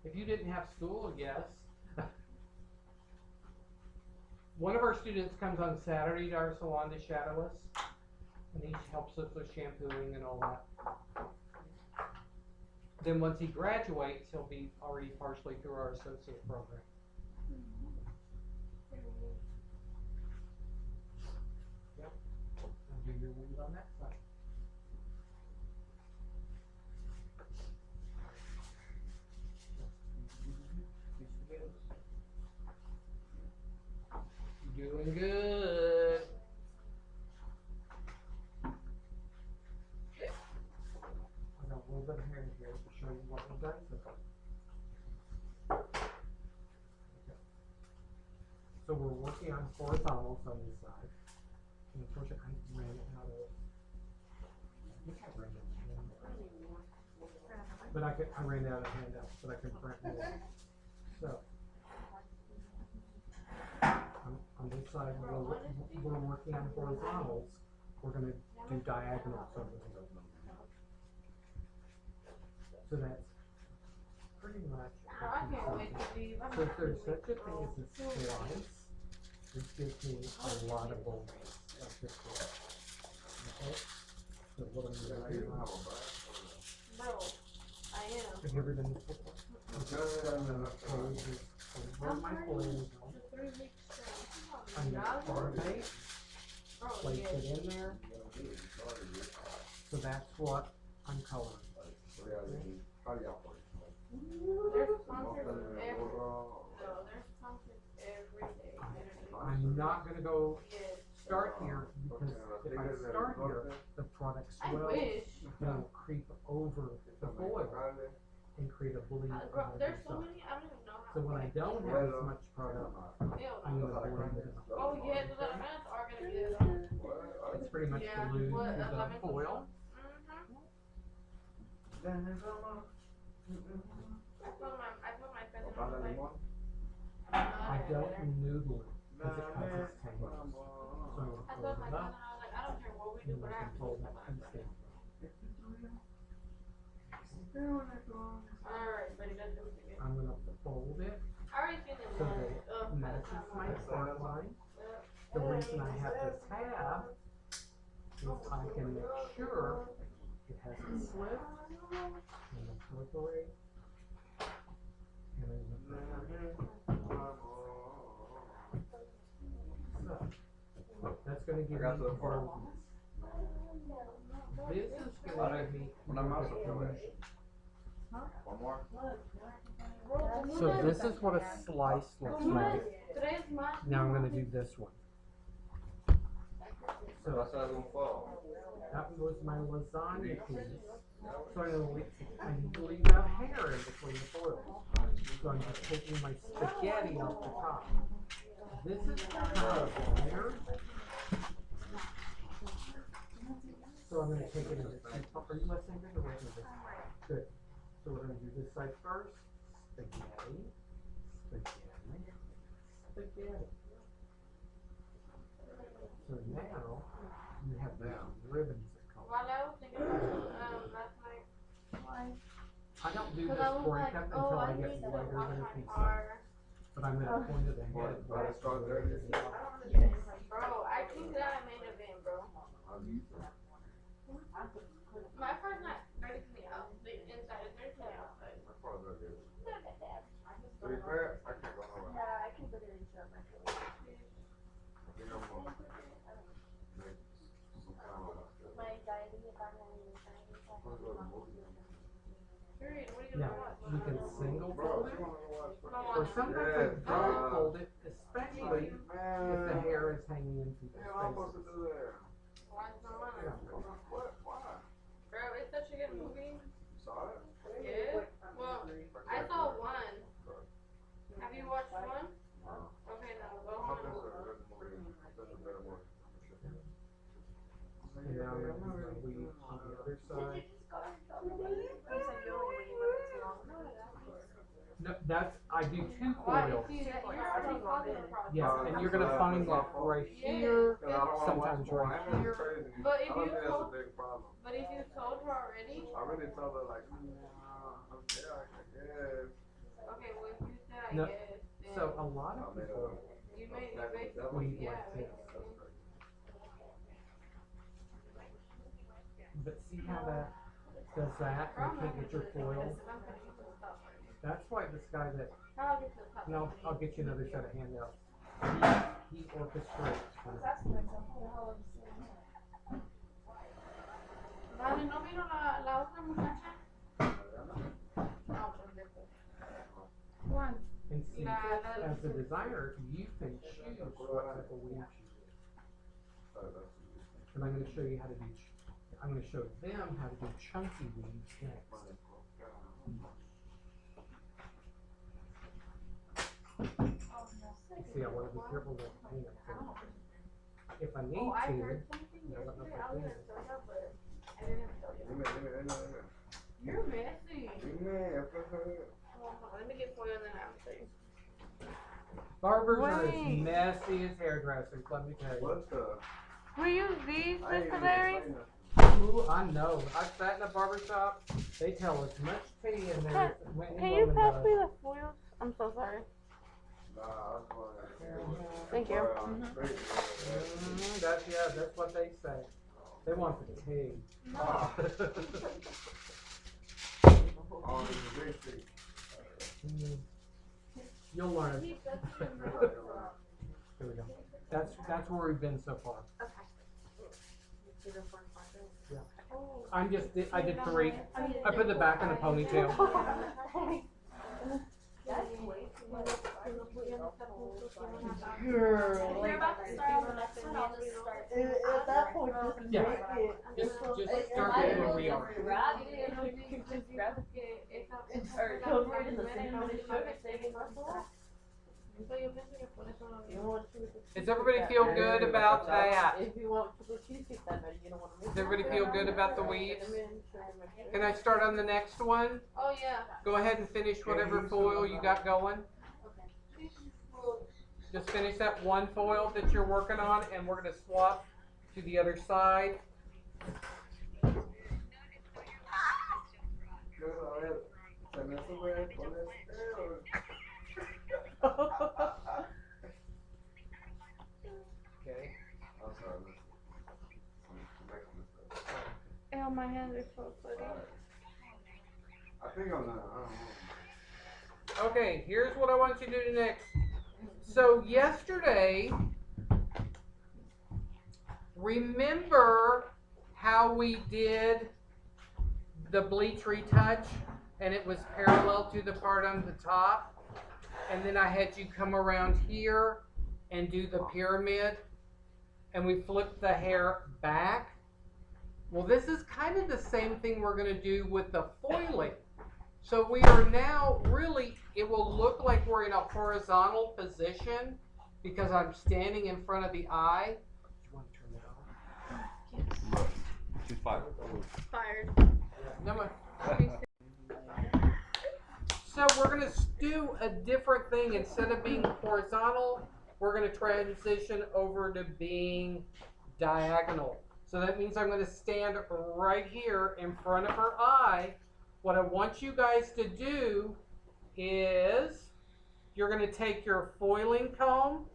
If you didn't have school, yes. One of our students comes on Saturday to our salon to shadow us, and he helps us with shampooing and all that. Then once he graduates, he'll be already partially through our associate program. Yep. And do your wings on that side. Doing good. I got a little bit of hair here to show you what we've done so far. Okay. So we're working on horizontals on this side. And unfortunately, I ran out of. I think I ran out of handouts. But I ran out of handouts, but I can print more. So. On this side, we're working on horizontals. We're going to do diagonals over here. So that's pretty much.
I can't wait to leave.
So if there's such a thing as a slice, this gives me a lot of bowls of this one. Okay? So what I'm
yeah,
going
you
to
don't
do.
have a bag.
Bro, I am.
Have you ever done this before? Where my holes go.
For 3 weeks straight.
I'm going to carbonate,
Bro,
place
yeah.
it in there. So that's what I'm coloring.
There's concerts every. No, there's concerts every day.
I'm not going to go
Yes.
start here because if I start here, the product
I
swells
wish.
and will creep over the foil and create a bleed.
Bro,
on the
there's so
side.
many. I don't even know how.
So when I don't have as much product,
Hell
I'm
no.
going to blend it.
Oh yeah, the lemons are gonna be there.
It's pretty much
Yeah,
glued
what,
to the
11
foil.
I told my cousin, I was like,
I don't noodle it because it causes tangles. So
I told my
fold it
cousin, I
up
was like, I don't care what we do,
and
but
I
I
can
have to
fold
do
that
something.
piece in.
Alright, buddy, let's do it again.
I'm going to fold it
I already seen it
so
once.
that it matches my part line. The reason I have this tab is I can make sure it has a slit and a perforate and a perforate. So, that's going to give me
I got the part.
boldness. This is going to give me
When I'm out,
illusion.
one more.
So this is what a slice looks like.
Today's my.
Now I'm going to do this one. So
That's how it's gonna fall.
that was my lasagna piece. So I need to leave out hair in between the foils. So I'm just taking my spaghetti off the top. This is kind of layer. So I'm going to take it into two parts. Are you listening to the radio? Good. So we're gonna do this side first. Spaghetti, spaghetti, spaghetti. So now you have these ribbons that come.
While I was thinking about last night,
I don't do
because
this
I was
break
like,
up
oh,
until
I
I
need
get
to
lighter
wash
than a
my
pizza.
car.
But I'm at a point of the head
What,
where
let's start there?
Bro, I think that I made a van, bro. My car's not ready for the out. The inside is ready for the outside.
My car's right there.
Not that bad.
To be fair, I can't go nowhere.
Yeah, I can put it in shop.
I think I'm gonna make some kind of
My anxiety, if I'm having anxiety,
I'm gonna go to the movie.
Period. What are you
Now,
gonna watch?
you can single
Bro,
fold
you
it,
wanna go watch
No,
or sometimes
Yeah,
I double
bro.
fold it, especially if the
Man,
hair is hanging in people's
yeah, I'm supposed to
faces.
do that.
Watch no one.
Yeah.
What? Why?
Bro, it's such a good movie.
You saw it?
Yeah. Well, I saw one. Have you watched one?
No.
Okay, no, go
I
on.
think it's a good movie. That's a better one.
And now I'm gonna do my weave on the other side. No, that's, I do two
Why?
coils.
See, that, you're already causing a problem.
Yes, and you're gonna find that right here,
Cause I don't wanna watch
sometimes
porn.
right
I know
here.
it's crazy.
But if
I don't
you
think that's a
told-
big problem.
But if you told her already,
I really told her like, yeah, I guess.
okay, well if you said I
No,
guess, then
So a lot of people
you made you
That's
basically
weave
yeah.
like this.
basically.
But see how that does that, you can't get your foil? That's why this guy that,
I'll get to the top.
no, I'll get you another set of handouts. He orchestrates.
Vale, ¿no vino la otra muchacha? No, pendejo. ¿Cuál?
And see,
La-
as a designer, you can choose what type of weave you do. And I'm gonna show you how to do, I'm gonna show them how to do chunky weaves next. See, I wanna be careful with the hands. If I need
Oh, I
to,
heard something
no, no,
yesterday.
no,
I was
no.
gonna tell you, but I didn't tell you.
Dime.
You're messy.
Dime,
Let me get foil and then I'll tell you.
Barbers are as
Wait.
messy as hairdressers, let me tell you.
what the?
We use these,
I ain't
Mr.
even
Larry?
saying nothing.
Ooh, I know. I sat in a barber shop. They tell as much tea in there as
Can you pass me the foils? I'm so sorry.
Nah, I was going
Thank you.
That's what they say. They want the tea.
Oh, it's a big thing.
Mm. You'll learn.
Keep that to your
Here
mouth.
we go. That's where we've been so far. I did 3. I put the back in a ponytail.
Girl.
You're about to start on the next one, I'll just start.
At that point,
Yeah. Just start it where we are.
Or cover it in the same way they should.
Does everybody feel good about that?
If you want to put cheesecake that better, you don't want to make.
Does everybody feel good about the weaves? Can I start on the next one?
Oh, yeah.
Go ahead and finish whatever foil you got going. Just finish that one foil that you're working on, and we're going to swap to the other side. Okay.
I'm sorry, I'm making this up.
Ew, my hands are so sweaty.
I think I'm not. I don't know.
Okay, here's what I want you to do next. So yesterday, remember how we did the bleach retouch and it was parallel to the part on the top? And then I had you come around here and do the pyramid and we flipped the hair back. Well, this is kind of the same thing we're going to do with the foiling. So we are now really, it will look like we're in a horizontal position because I'm standing in front of the eye. Do you want to turn that on?
She's fired.
Fired.
No, So we're going to do a different thing. Instead of being horizontal, we're going to transition over to being diagonal. So that means I'm going to stand right here in front of her eye. What I want you guys to do is you're going to take your foiling comb,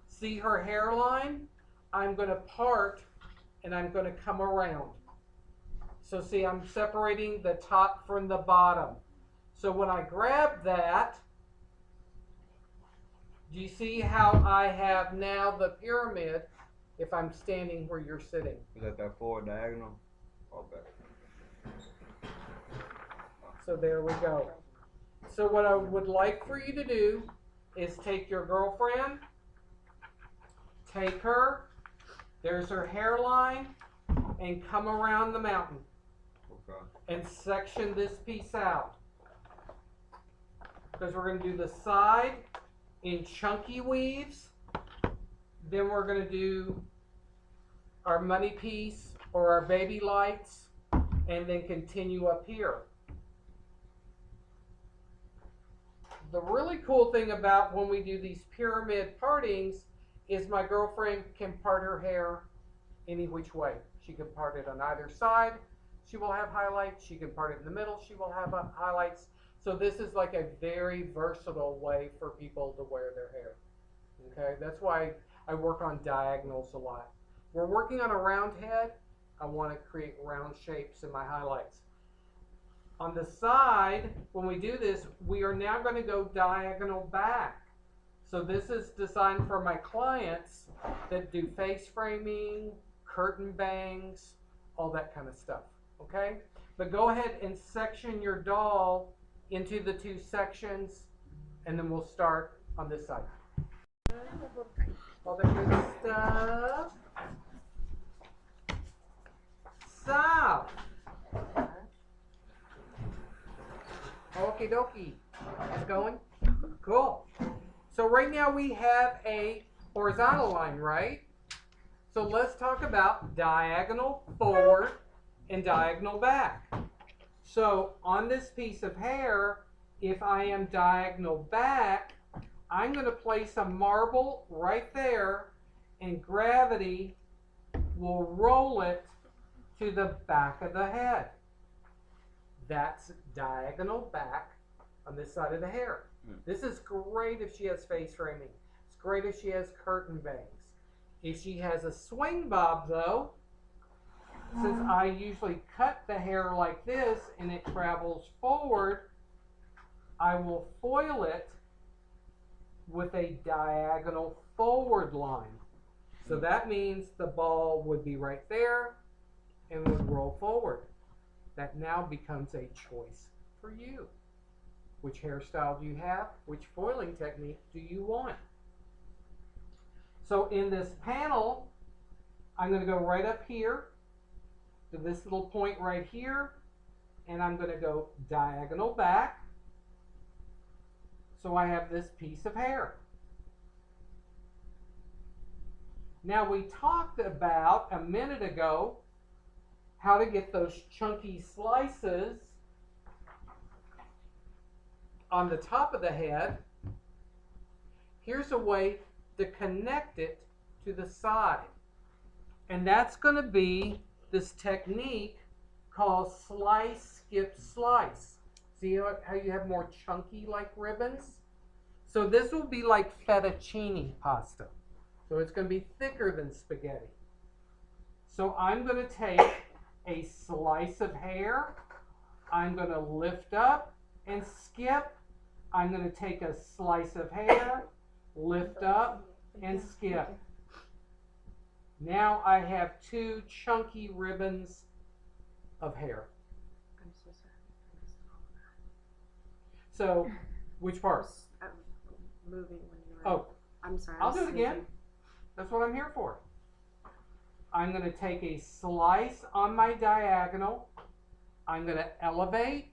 see her hairline. I'm going to part and I'm going to come around. So see, I'm separating the top from the bottom. So when I grab that, do you see how I have now the pyramid if I'm standing where you're sitting?
Is that forward diagonal? Or back?
So there we go. So what I would like for you to do is take your girlfriend, take her, there's her hairline, and come around the mountain
Okay.
and section this piece out. Because we're going to do the side in chunky weaves. Then we're going to do our money piece or our baby lights and then continue up here. The really cool thing about when we do these pyramid partings is my girlfriend can part her hair any which way. She can part it on either side. She will have highlights. She can part it in the middle. She will have highlights. So this is like a very versatile way for people to wear their hair. Okay, that's why I work on diagonals a lot. We're working on a round head. I want to create round shapes in my highlights. On the side, when we do this, we are now going to go diagonal back. So this is designed for my clients that do face framing, curtain bangs, all that kind of stuff. Okay? But go ahead and section your doll into the two sections, and then we'll start on this side. All the good stuff. So, okie dokie. It's going? Cool. So right now we have a horizontal line, right? So let's talk about diagonal forward and diagonal back. So on this piece of hair, if I am diagonal back, I'm going to place a marble right there and gravity will roll it to the back of the head. That's diagonal back on this side of the hair. This is great if she has face framing. It's great if she has curtain bangs. If she has a swing bob though, since I usually cut the hair like this and it travels forward, I will foil it with a diagonal forward line. So that means the ball would be right there and would roll forward. That now becomes a choice for you. Which hairstyle do you have? Which foiling technique do you want? So in this panel, I'm going to go right up here to this little point right here, and I'm going to go diagonal back. So I have this piece of hair. Now we talked about a minute ago how to get those chunky slices on the top of the head. Here's a way to connect it to the side. And that's going to be this technique called slice, skip, slice. See how you have more chunky like ribbons? So this will be like fettuccine pasta. So it's going to be thicker than spaghetti. So I'm going to take a slice of hair. I'm going to lift up and skip. I'm going to take a slice of hair, lift up and skip. Now I have two chunky ribbons of hair.
I'm so sorry.
So, which part?
Moving when you were.
Oh,
I'm sorry.
I'll do it again. That's what I'm here for. I'm going to take a slice on my diagonal. I'm going to elevate.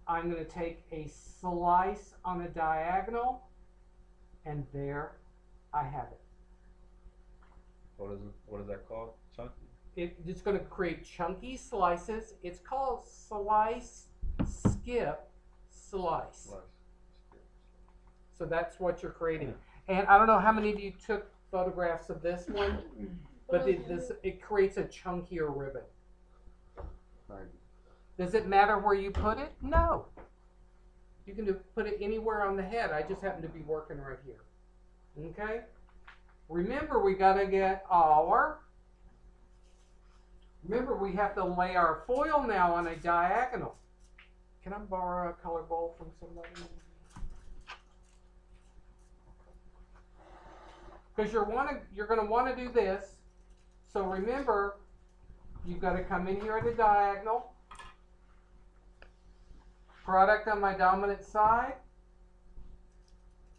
I'm going to take a slice on a diagonal. And there I have it.
What is that called? Chunky?
It's going to create chunky slices. It's called slice, skip, slice.
Nice.
So that's what you're creating. And I don't know how many of you took photographs of this one, but it creates a chunkier ribbon.
Nice.
Does it matter where you put it? No. You can put it anywhere on the head. I just happen to be working right here. Okay? Remember, we got to get our... Remember, we have to lay our foil now on a diagonal. Can I borrow a color bowl from somebody? Because you're going to want to do this. So remember, you've got to come in here at a diagonal. Product on my dominant side.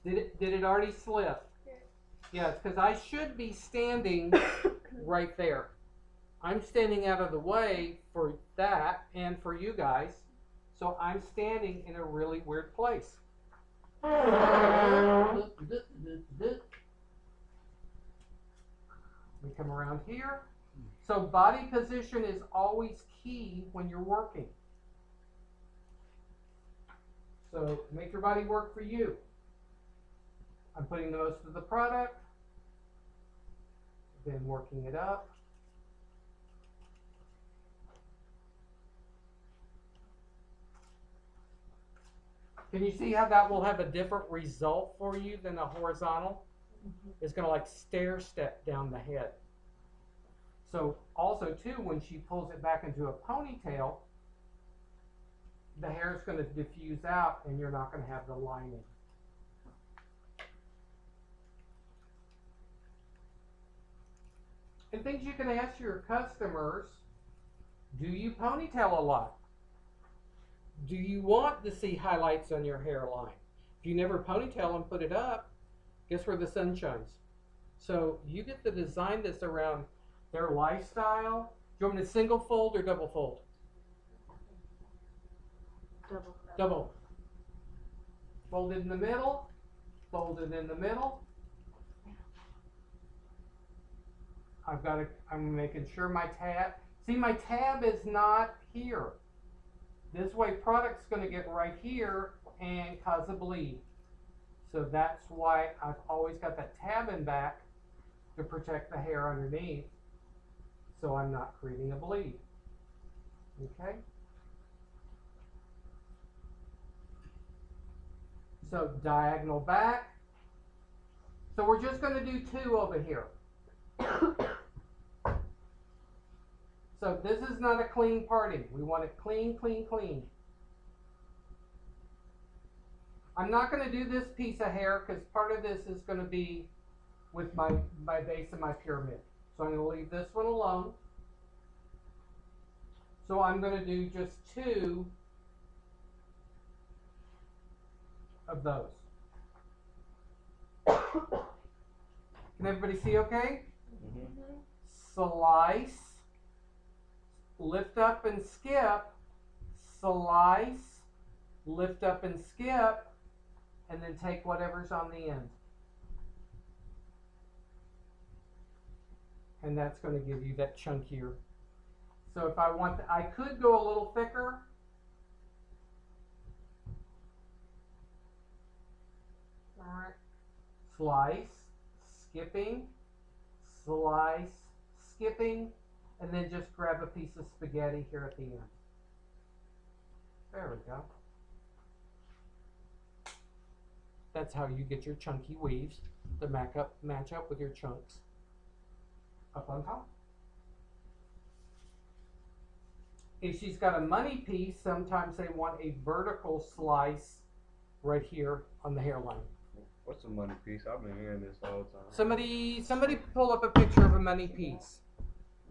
Did it already slip? Yes, because I should be standing right there. I'm standing out of the way for that and for you guys. So I'm standing in a really weird place. We come around here. So body position is always key when you're working. So make your body work for you. I'm putting the most of the product, then working it up. Can you see how that will have a different result for you than a horizontal? It's going to like stair step down the head. So also too, when she pulls it back into a ponytail, the hair is going to diffuse out and you're not going to have the lining. And things you can ask your customers, do you ponytail a lot? Do you want to see highlights on your hairline? If you never ponytail and put it up, guess where the sun shines? So you get to design this around their lifestyle. Do you want me to single fold or double fold?
Double.
Double. Fold it in the middle. Fold it in the middle. I'm making sure my tab, see my tab is not here. This way product's going to get right here and cause a bleed. So that's why I've always got that tab in back to protect the hair underneath so I'm not creating a bleed. Okay? So diagonal back. So we're just going to do two over here. So this is not a clean parting. We want it clean, clean, clean. I'm not going to do this piece of hair because part of this is going to be with my base of my pyramid. So I'm going to leave this one alone. So I'm going to do just two of those. Can everybody see okay? Slice. Lift up and skip, slice, lift up and skip, and then take whatever's on the end. And that's going to give you that chunkier. So if I want, I could go a little thicker. All right. Slice, skipping, slice, skipping. And then just grab a piece of spaghetti here at the end. There we go. That's how you get your chunky weaves to match up with your chunks up on top. If she's got a money piece, sometimes they want a vertical slice right here on the hairline.
What's a money piece? I've been hearing this all the time.
Somebody pull up a picture of a money piece.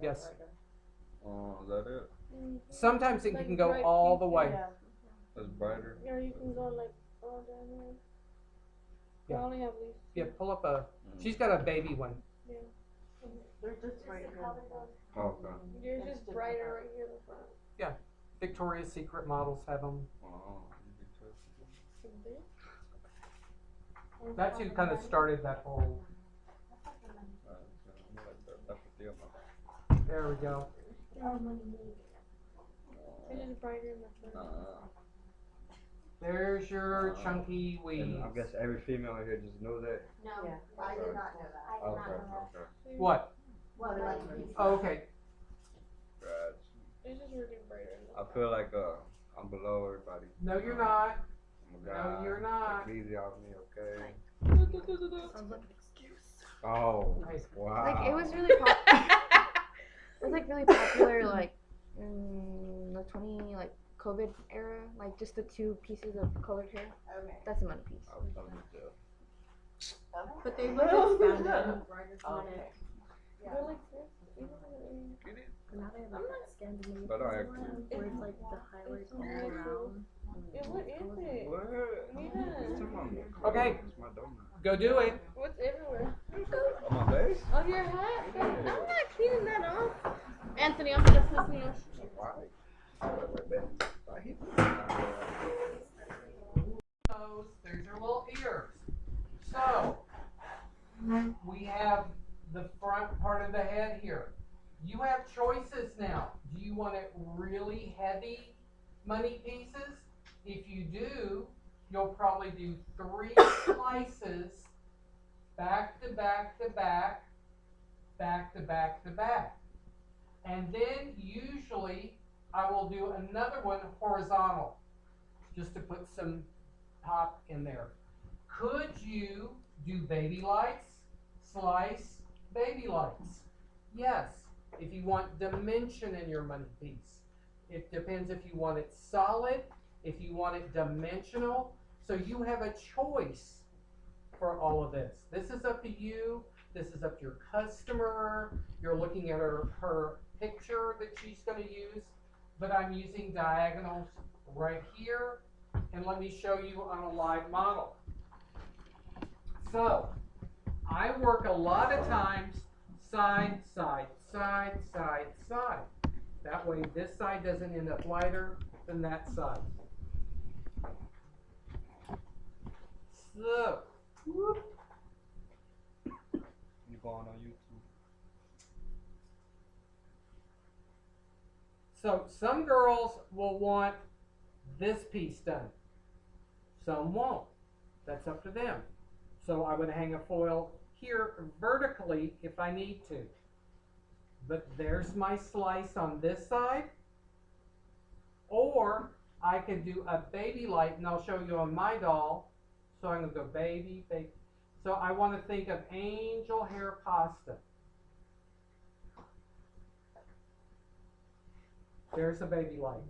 Yes.
Oh, is that it?
Sometimes it can go all the way.
Yeah.
That's brighter.
Or you can go like all down here.
Yeah.
I only have these.
Yeah, pull up a. She's got a baby one.
Yeah.
They're just right here.
Oh, okay.
Yours is brighter right here in the front.
Victoria's Secret models have them.
Oh,
That's who kind of started that whole. There we go.
It's just brighter in the front.
There's your chunky
And
weeds.
I guess every female here just knows that.
No,
Yeah.
I did not know that. I did not
Okay,
know that.
okay.
What?
Well, like,
Oh, okay.
Gotcha.
It's just really brighter.
I feel like I'm below everybody.
No, you're not.
I'm a
No,
guy.
you're not.
Take it easy off me, okay?
Sounds like an excuse.
Oh,
Nice.
wow.
Like it was really it was like really popular like in the 20 like COVID era, like just the 2 pieces of colored hair.
Okay.
That's a money piece.
I was telling you to.
But they look expanded.
Okay.
They're like
And now they have like that Scandinavian
But I
one where it's like the highlights all around.
Yeah, what is it?
What?
Yeah.
Come on.
Okay.
It's my donut.
Go do it.
What's everywhere?
On my face?
On your hat?
Yeah.
I'm not cleaning that off. Anthony, I'm gonna piss me off.
Why? Right there. Right here.
Nose, there's your little ears. So, we have the front part of the head here. You have choices now. Do you want it really heavy money pieces? If you do, you'll probably do 3 slices back to back to back, back to back to back. And then usually I will do another one horizontal, just to put some top in there. Could you do baby lights, slice baby lights? Yes, if you want dimension in your money piece. It depends if you want it solid, if you want it dimensional. So you have a choice for all of this. This is up to you. This is up to your customer. You're looking at her picture that she's going to use. But I'm using diagonals right here. And let me show you on a live model. So, I work a lot of times side, side, side, side, side. That way this side doesn't end up lighter than that side. So, whoop.
You going on YouTube?
So some girls will want this piece done. Some won't. That's up to them. So I would hang a foil here vertically if I need to. But there's my slice on this side. Or I could do a baby light, and I'll show you on my doll. So I'm going to go baby, baby. So I want to think of angel hair pasta. There's a baby light.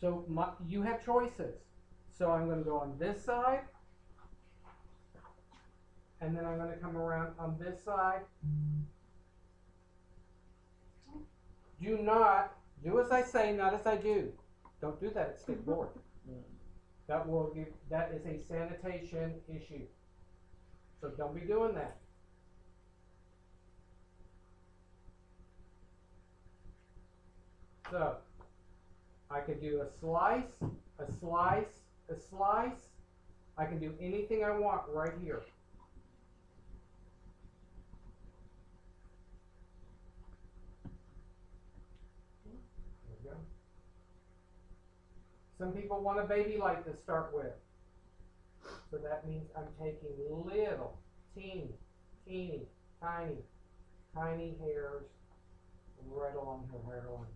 So you have choices. So I'm going to go on this side. And then I'm going to come around on this side. Do not, do as I say, not as I do. Don't do that at State Board. That is a sanitation issue. So don't be doing that. So, I could do a slice, a slice, a slice. I can do anything I want right here. There we go. Some people want a baby light to start with. So that means I'm taking little, teeny, teeny, tiny, tiny hairs right along her hairline.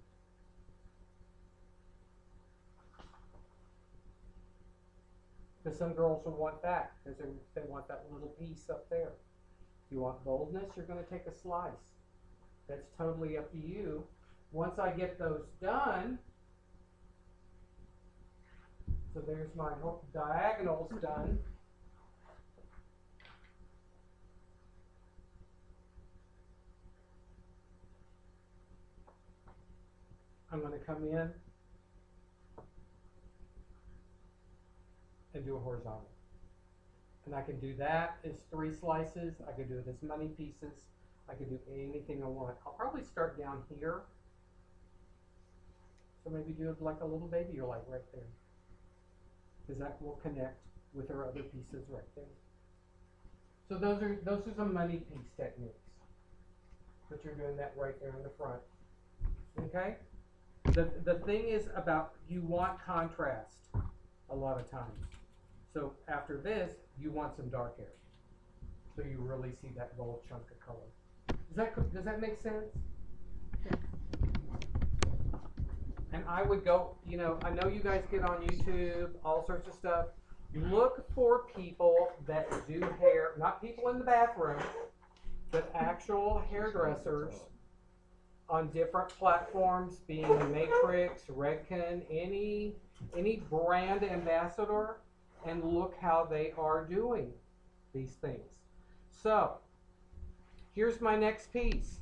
Because some girls will want that, because they want that little piece up there. If you want boldness, you're going to take a slice. That's totally up to you. Once I get those done, so there's my diagonals done. I'm going to come in and do a horizontal. And I can do that as 3 slices. I can do it as many pieces. I can do anything I want. I'll probably start down here. So maybe do it like a little baby light right there. Because that will connect with her other pieces right there. So those are some money piece techniques. But you're doing that right there in the front. Okay? The thing is about you want contrast a lot of times. So after this, you want some dark hair. So you really see that gold chunk of color. Does that make sense? And I would go, I know you guys get on YouTube, all sorts of stuff. Look for people that do hair, not people in the bathroom, but actual hairdressers on different platforms, being the Matrix, Redken, any brand ambassador, and look how they are doing these things. So, here's my next piece.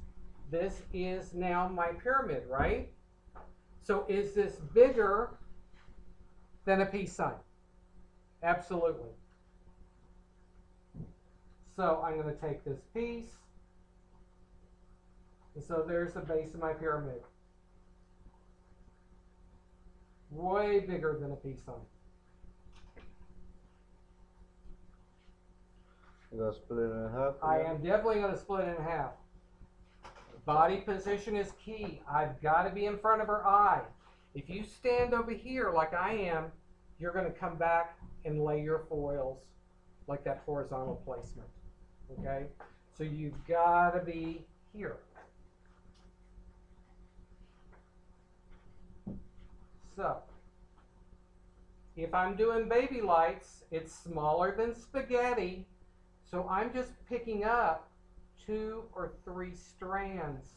This is now my pyramid, right? So is this bigger than a peace sign? Absolutely. So I'm going to take this piece. And so there's the base of my pyramid. Way bigger than a peace sign.
You gotta split it in half?
I am definitely going to split it in half. Body position is key. I've got to be in front of her eye. If you stand over here like I am, you're going to come back and lay your foils like that horizontal placement. Okay? So you've got to be here. So, if I'm doing baby lights, it's smaller than spaghetti. So I'm just picking up 2 or 3 strands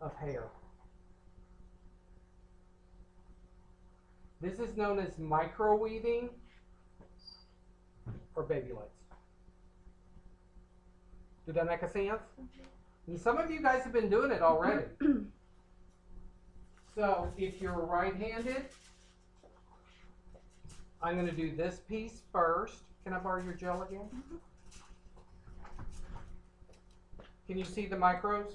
of hair. This is known as microweaving or baby lights. Did that make a sense? And some of you guys have been doing it already. So if you're right-handed, I'm going to do this piece first. Can I borrow your gel again? Can you see the micros?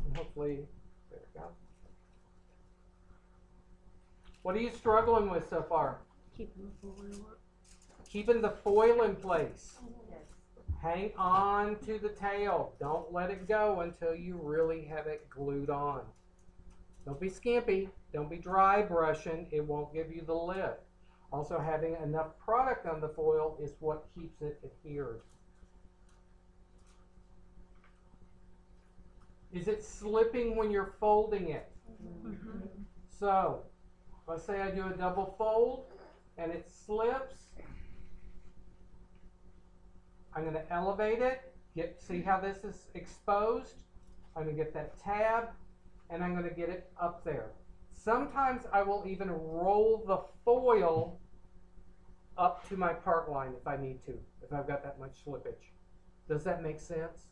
And hopefully, there we go. What are you struggling with so far?
Keeping the foil up.
Keeping the foil in place. Hang on to the tail. Don't let it go until you really have it glued on. Don't be skimpy. Don't be dry brushing. It won't give you the lift. Also, having enough product on the foil is what keeps it adhered. Is it slipping when you're folding it?
Mm-hmm.
So, let's say I do a double fold and it slips. I'm going to elevate it. See how this is exposed? I'm going to get that tab and I'm going to get it up there. Sometimes I will even roll the foil up to my part line if I need to, if I've got that much slippage. Does that make sense?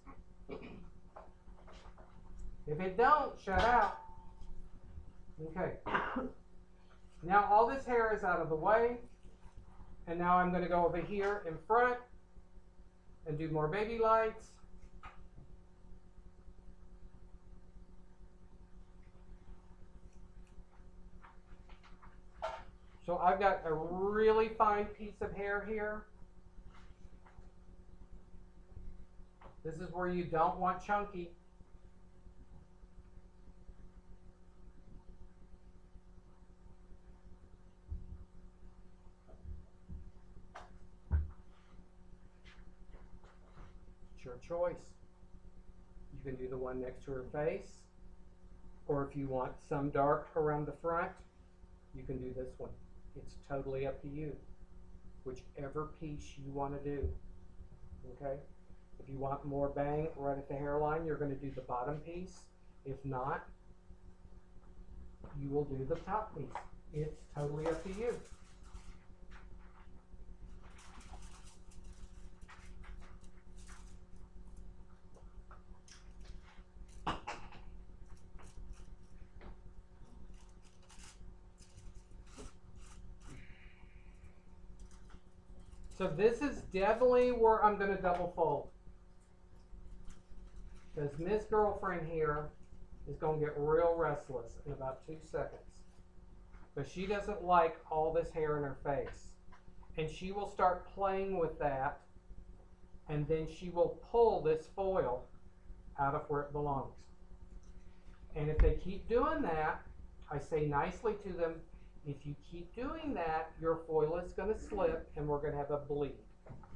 If it don't, shut out. Okay. Now all this hair is out of the way, and now I'm going to go over here in front and do more baby lights. So I've got a really fine piece of hair here. This is where you don't want chunky. It's your choice. You can do the one next to her face, or if you want some dark around the front, you can do this one. It's totally up to you. Whichever piece you want to do. Okay? If you want more bang right at the hairline, you're going to do the bottom piece. If not, you will do the top piece. It's totally up to you. So this is definitely where I'm going to double fold. Because Miss Girlfriend here is going to get real restless in about 2 seconds. But she doesn't like all this hair in her face. And she will start playing with that and then she will pull this foil out of where it belongs. And if they keep doing that, I say nicely to them, if you keep doing that, your foil is going to slip and we're going to have a bleed.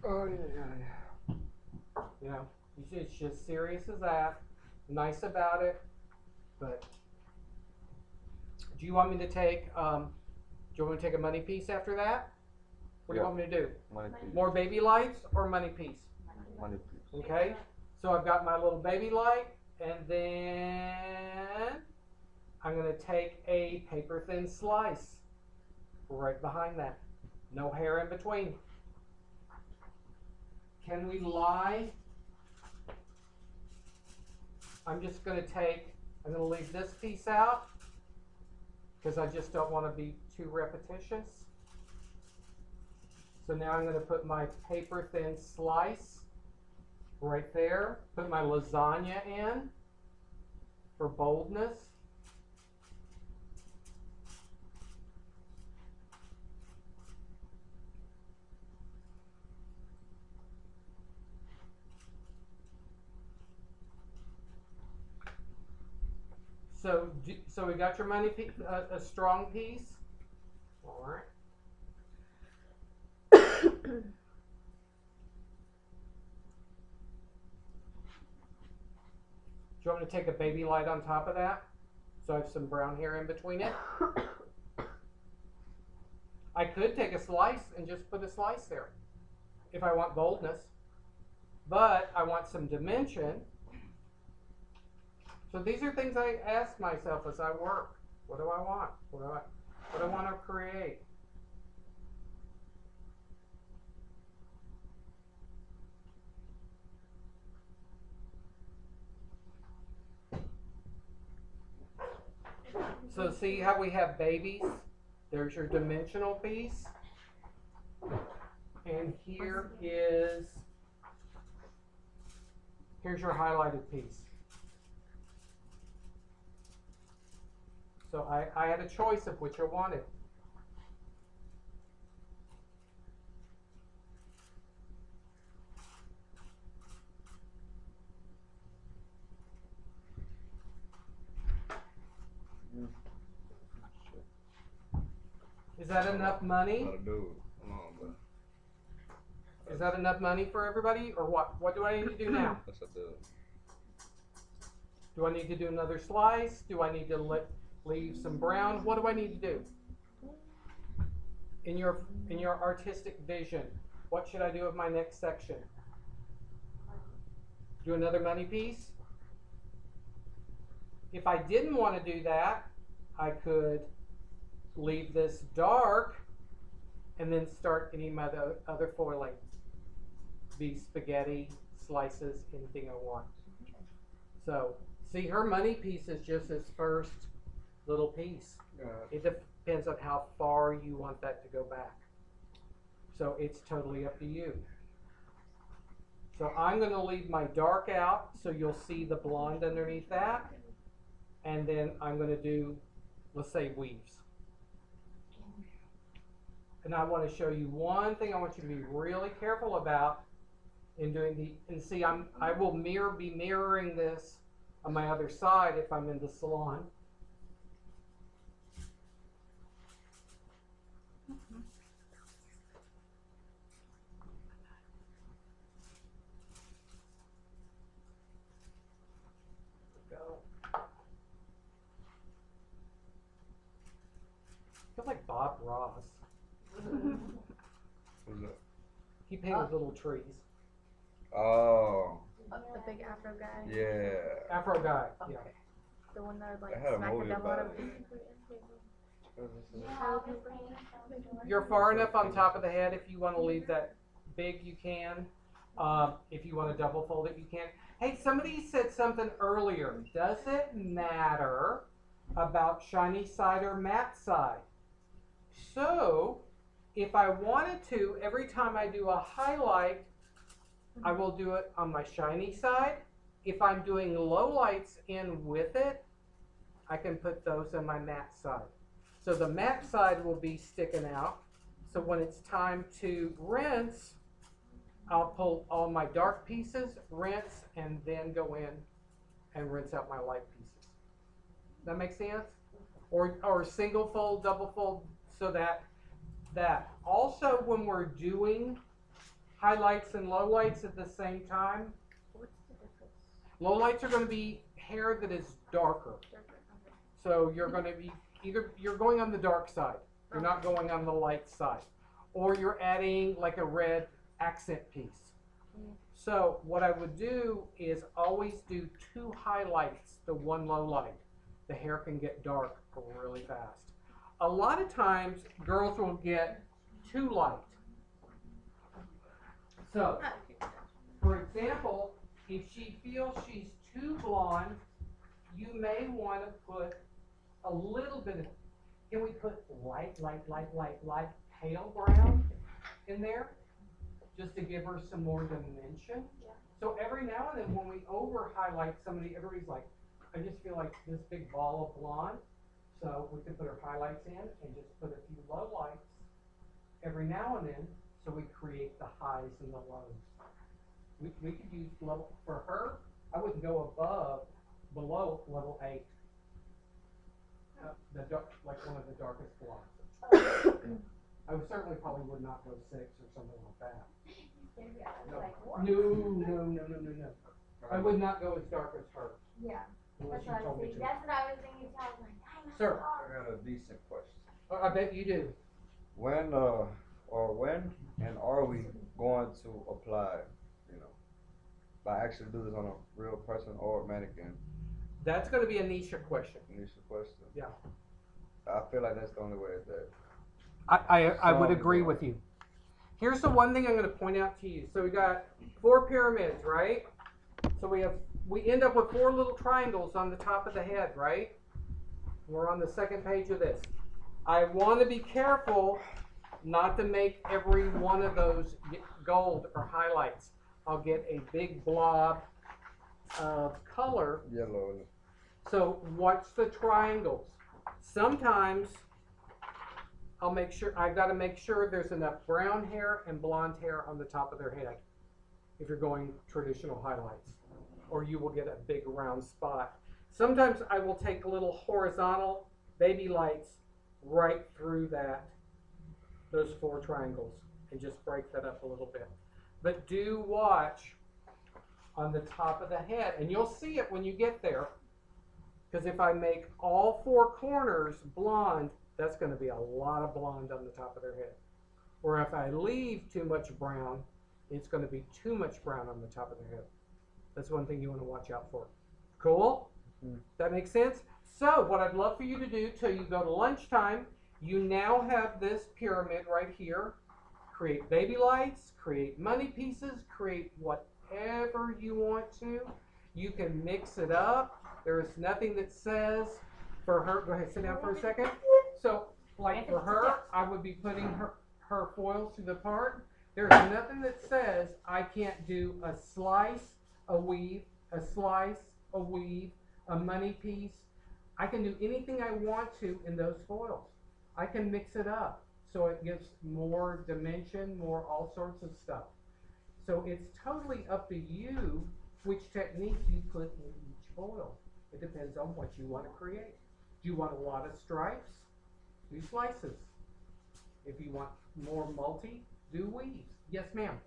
Oh yeah.
You know, it's just serious as that. Nice about it, but do you want me to take? Do you want me to take a money piece after that? What do you want me to do?
Money piece.
More baby lights or money piece?
Money piece.
Okay. So I've got my little baby light, and then I'm going to take a paper thin slice right behind that. No hair in between. Can we lie? I'm just going to I'm going to leave this piece out because I just don't want to be too repetitious. So now I'm going to put my paper thin slice right there. Put my lasagna in for boldness. So we got your money piece, a strong piece. All right. Do you want me to take a baby light on top of that? So I have some brown hair in between it. I could take a slice and just put a slice there if I want boldness, but I want some dimension. So these are things I ask myself as I work. What do I want? What do I want to create? So see how we have babies? There's your dimensional piece. And here's your highlighted piece. So I had a choice of which I wanted. Is that enough money? Is that enough money for everybody, or what? What do I need to do now?
That's a dude.
Do I need to do another slice? Do I need to leave some brown? What do I need to do? In your artistic vision, what should I do with my next section? Do another money piece? If I didn't want to do that, I could leave this dark and then start any of my other foiling. Be spaghetti, slices, anything I want. So, see, her money piece is just this first little piece. It depends on how far you want that to go back. So it's totally up to you. So I'm going to leave my dark out so you'll see the blonde underneath that. And then I'm going to do, let's say, weaves. And I want to show you one thing I want you to be really careful about in doing and see, I will be mirroring this on my other side if I'm in the salon. Go. I feel like Bob Ross.
Who's that?
He painted little trees.
Oh,
The big Afro guy.
yeah.
Afro guy. Yeah.
The one that would
I
like
had a
smack the
movie
devil out of
about
You're far enough on top of the head. If you want to leave that big, you can. If you want to double fold it, you can. Hey, somebody said something earlier. Does it matter about shiny side or matte side? So, if I wanted to, every time I do a highlight, I will do it on my shiny side. If I'm doing low lights in with it, I can put those on my matte side. So the matte side will be sticking out. So when it's time to rinse, I'll pull all my dark pieces, rinse, and then go in and rinse out my light pieces. That makes sense? Or single fold, double fold, so that also when we're doing highlights and lowlights at the same time,
What's the difference?
lowlights are going to be hair that is darker. So you're going to be either you're going on the dark side, you're not going on the light side, or you're adding like a red accent piece. So what I would do is always do 2 highlights to 1 low light. The hair can get dark really fast. A lot of times girls will get too light. So, for example, if she feels she's too blonde, you may want to put a little bit of, can we put light pale brown in there? Just to give her some more dimension.
Yeah.
So every now and then when we over highlight somebody, everybody's like, I just feel like this big ball of blonde. So we can put our highlights in and just put a few low lights every now and then, so we create the highs and the lows. We could use level, for her, I wouldn't go below level 8. Like one of the darkest blondes. I would certainly probably would not go 6 or something like that. No. I would not go as dark as her.
Yeah,
Unless
that's
you
what I
told
was
me
thinking.
to.
That's what I was thinking too. I was like, dang, that's
Sir.
hard.
I got a decent question.
I bet you do.
When and are we going to apply, by actually do this on a real person or a mannequin?
That's going to be a niche question.
Initial question.
Yeah.
I feel like that's the only way that.
I would
Some
agree
will.
with you. Here's the one thing I'm going to point out to you. So we got 4 pyramids, right? So we end up with 4 little triangles on the top of the head, right? We're on the second page of this. I want to be careful not to make every one of those gold or highlights. I'll get a big blob of color.
Yellow.
So watch the triangles. Sometimes I've got to make sure there's enough brown hair and blonde hair on the top of their head if you're going traditional highlights, or you will get a big round spot. Sometimes I will take little horizontal baby lights right through those 4 triangles and just break that up a little bit. But do watch on the top of the head, and you'll see it when you get there, because if I make all 4 corners blonde, that's going to be a lot of blonde on the top of their head. Or if I leave too much brown, it's going to be too much brown on the top of their head. That's one thing you want to watch out for. Cool? That makes sense? So what I'd love for you to do till you go to lunchtime, you now have this pyramid right here. Create baby lights, create money pieces, create whatever you want to. You can mix it up. There is nothing that says for her, go ahead, sit down for a second. So like for her, I would be putting her foils through the part. There's nothing that says I can't do a slice, a weave, a slice, a weave, a money piece. I can do anything I want to in those foils. I can mix it up so it gives more dimension, more all sorts of stuff. So it's totally up to you which technique you put in each foil. It depends on what you want to create. Do you want a lot of stripes? Do slices. If you want more multi, do weaves. Yes, ma'am.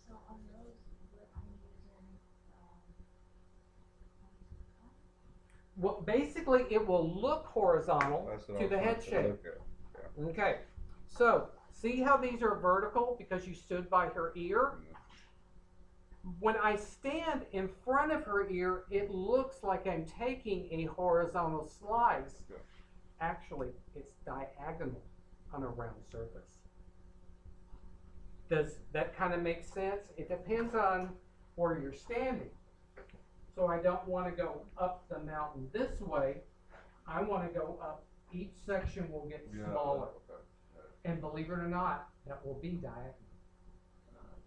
So on those, what I'm using,
Well, basically, it will look horizontal
That's what
to
I'm
the
trying
head
to
shape.
look at.
Okay, so see how these are vertical because you stood by her ear? When I stand in front of her ear, it looks like I'm taking a horizontal slice.
Yeah.
Actually, it's diagonal on a round surface. Does that kind of make sense? It depends on where you're standing. So I don't want to go up the mountain this way. I want to go up. Each section will get smaller.
Okay.
And believe it or not, that will be diagonal.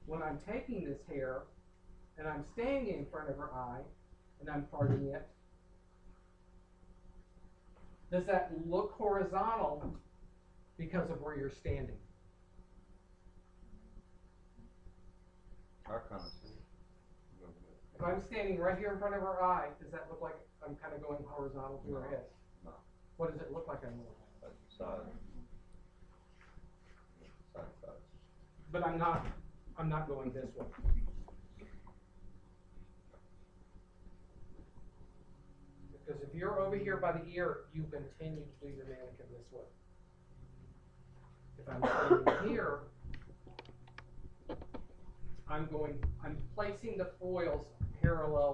When I'm taking this hair and I'm standing in front of her eye and I'm parting it, does that look horizontal because of where you're standing?
I kind of see.
If I'm standing right here in front of her eye, does that look like I'm kind of going horizontal to her
No.
head?
No.
What does it look like I'm doing?
Like side. Side.
But I'm not going this way. Because if you're over here by the ear, you continue to do your mannequin this way. If I'm standing here, I'm placing the foils parallel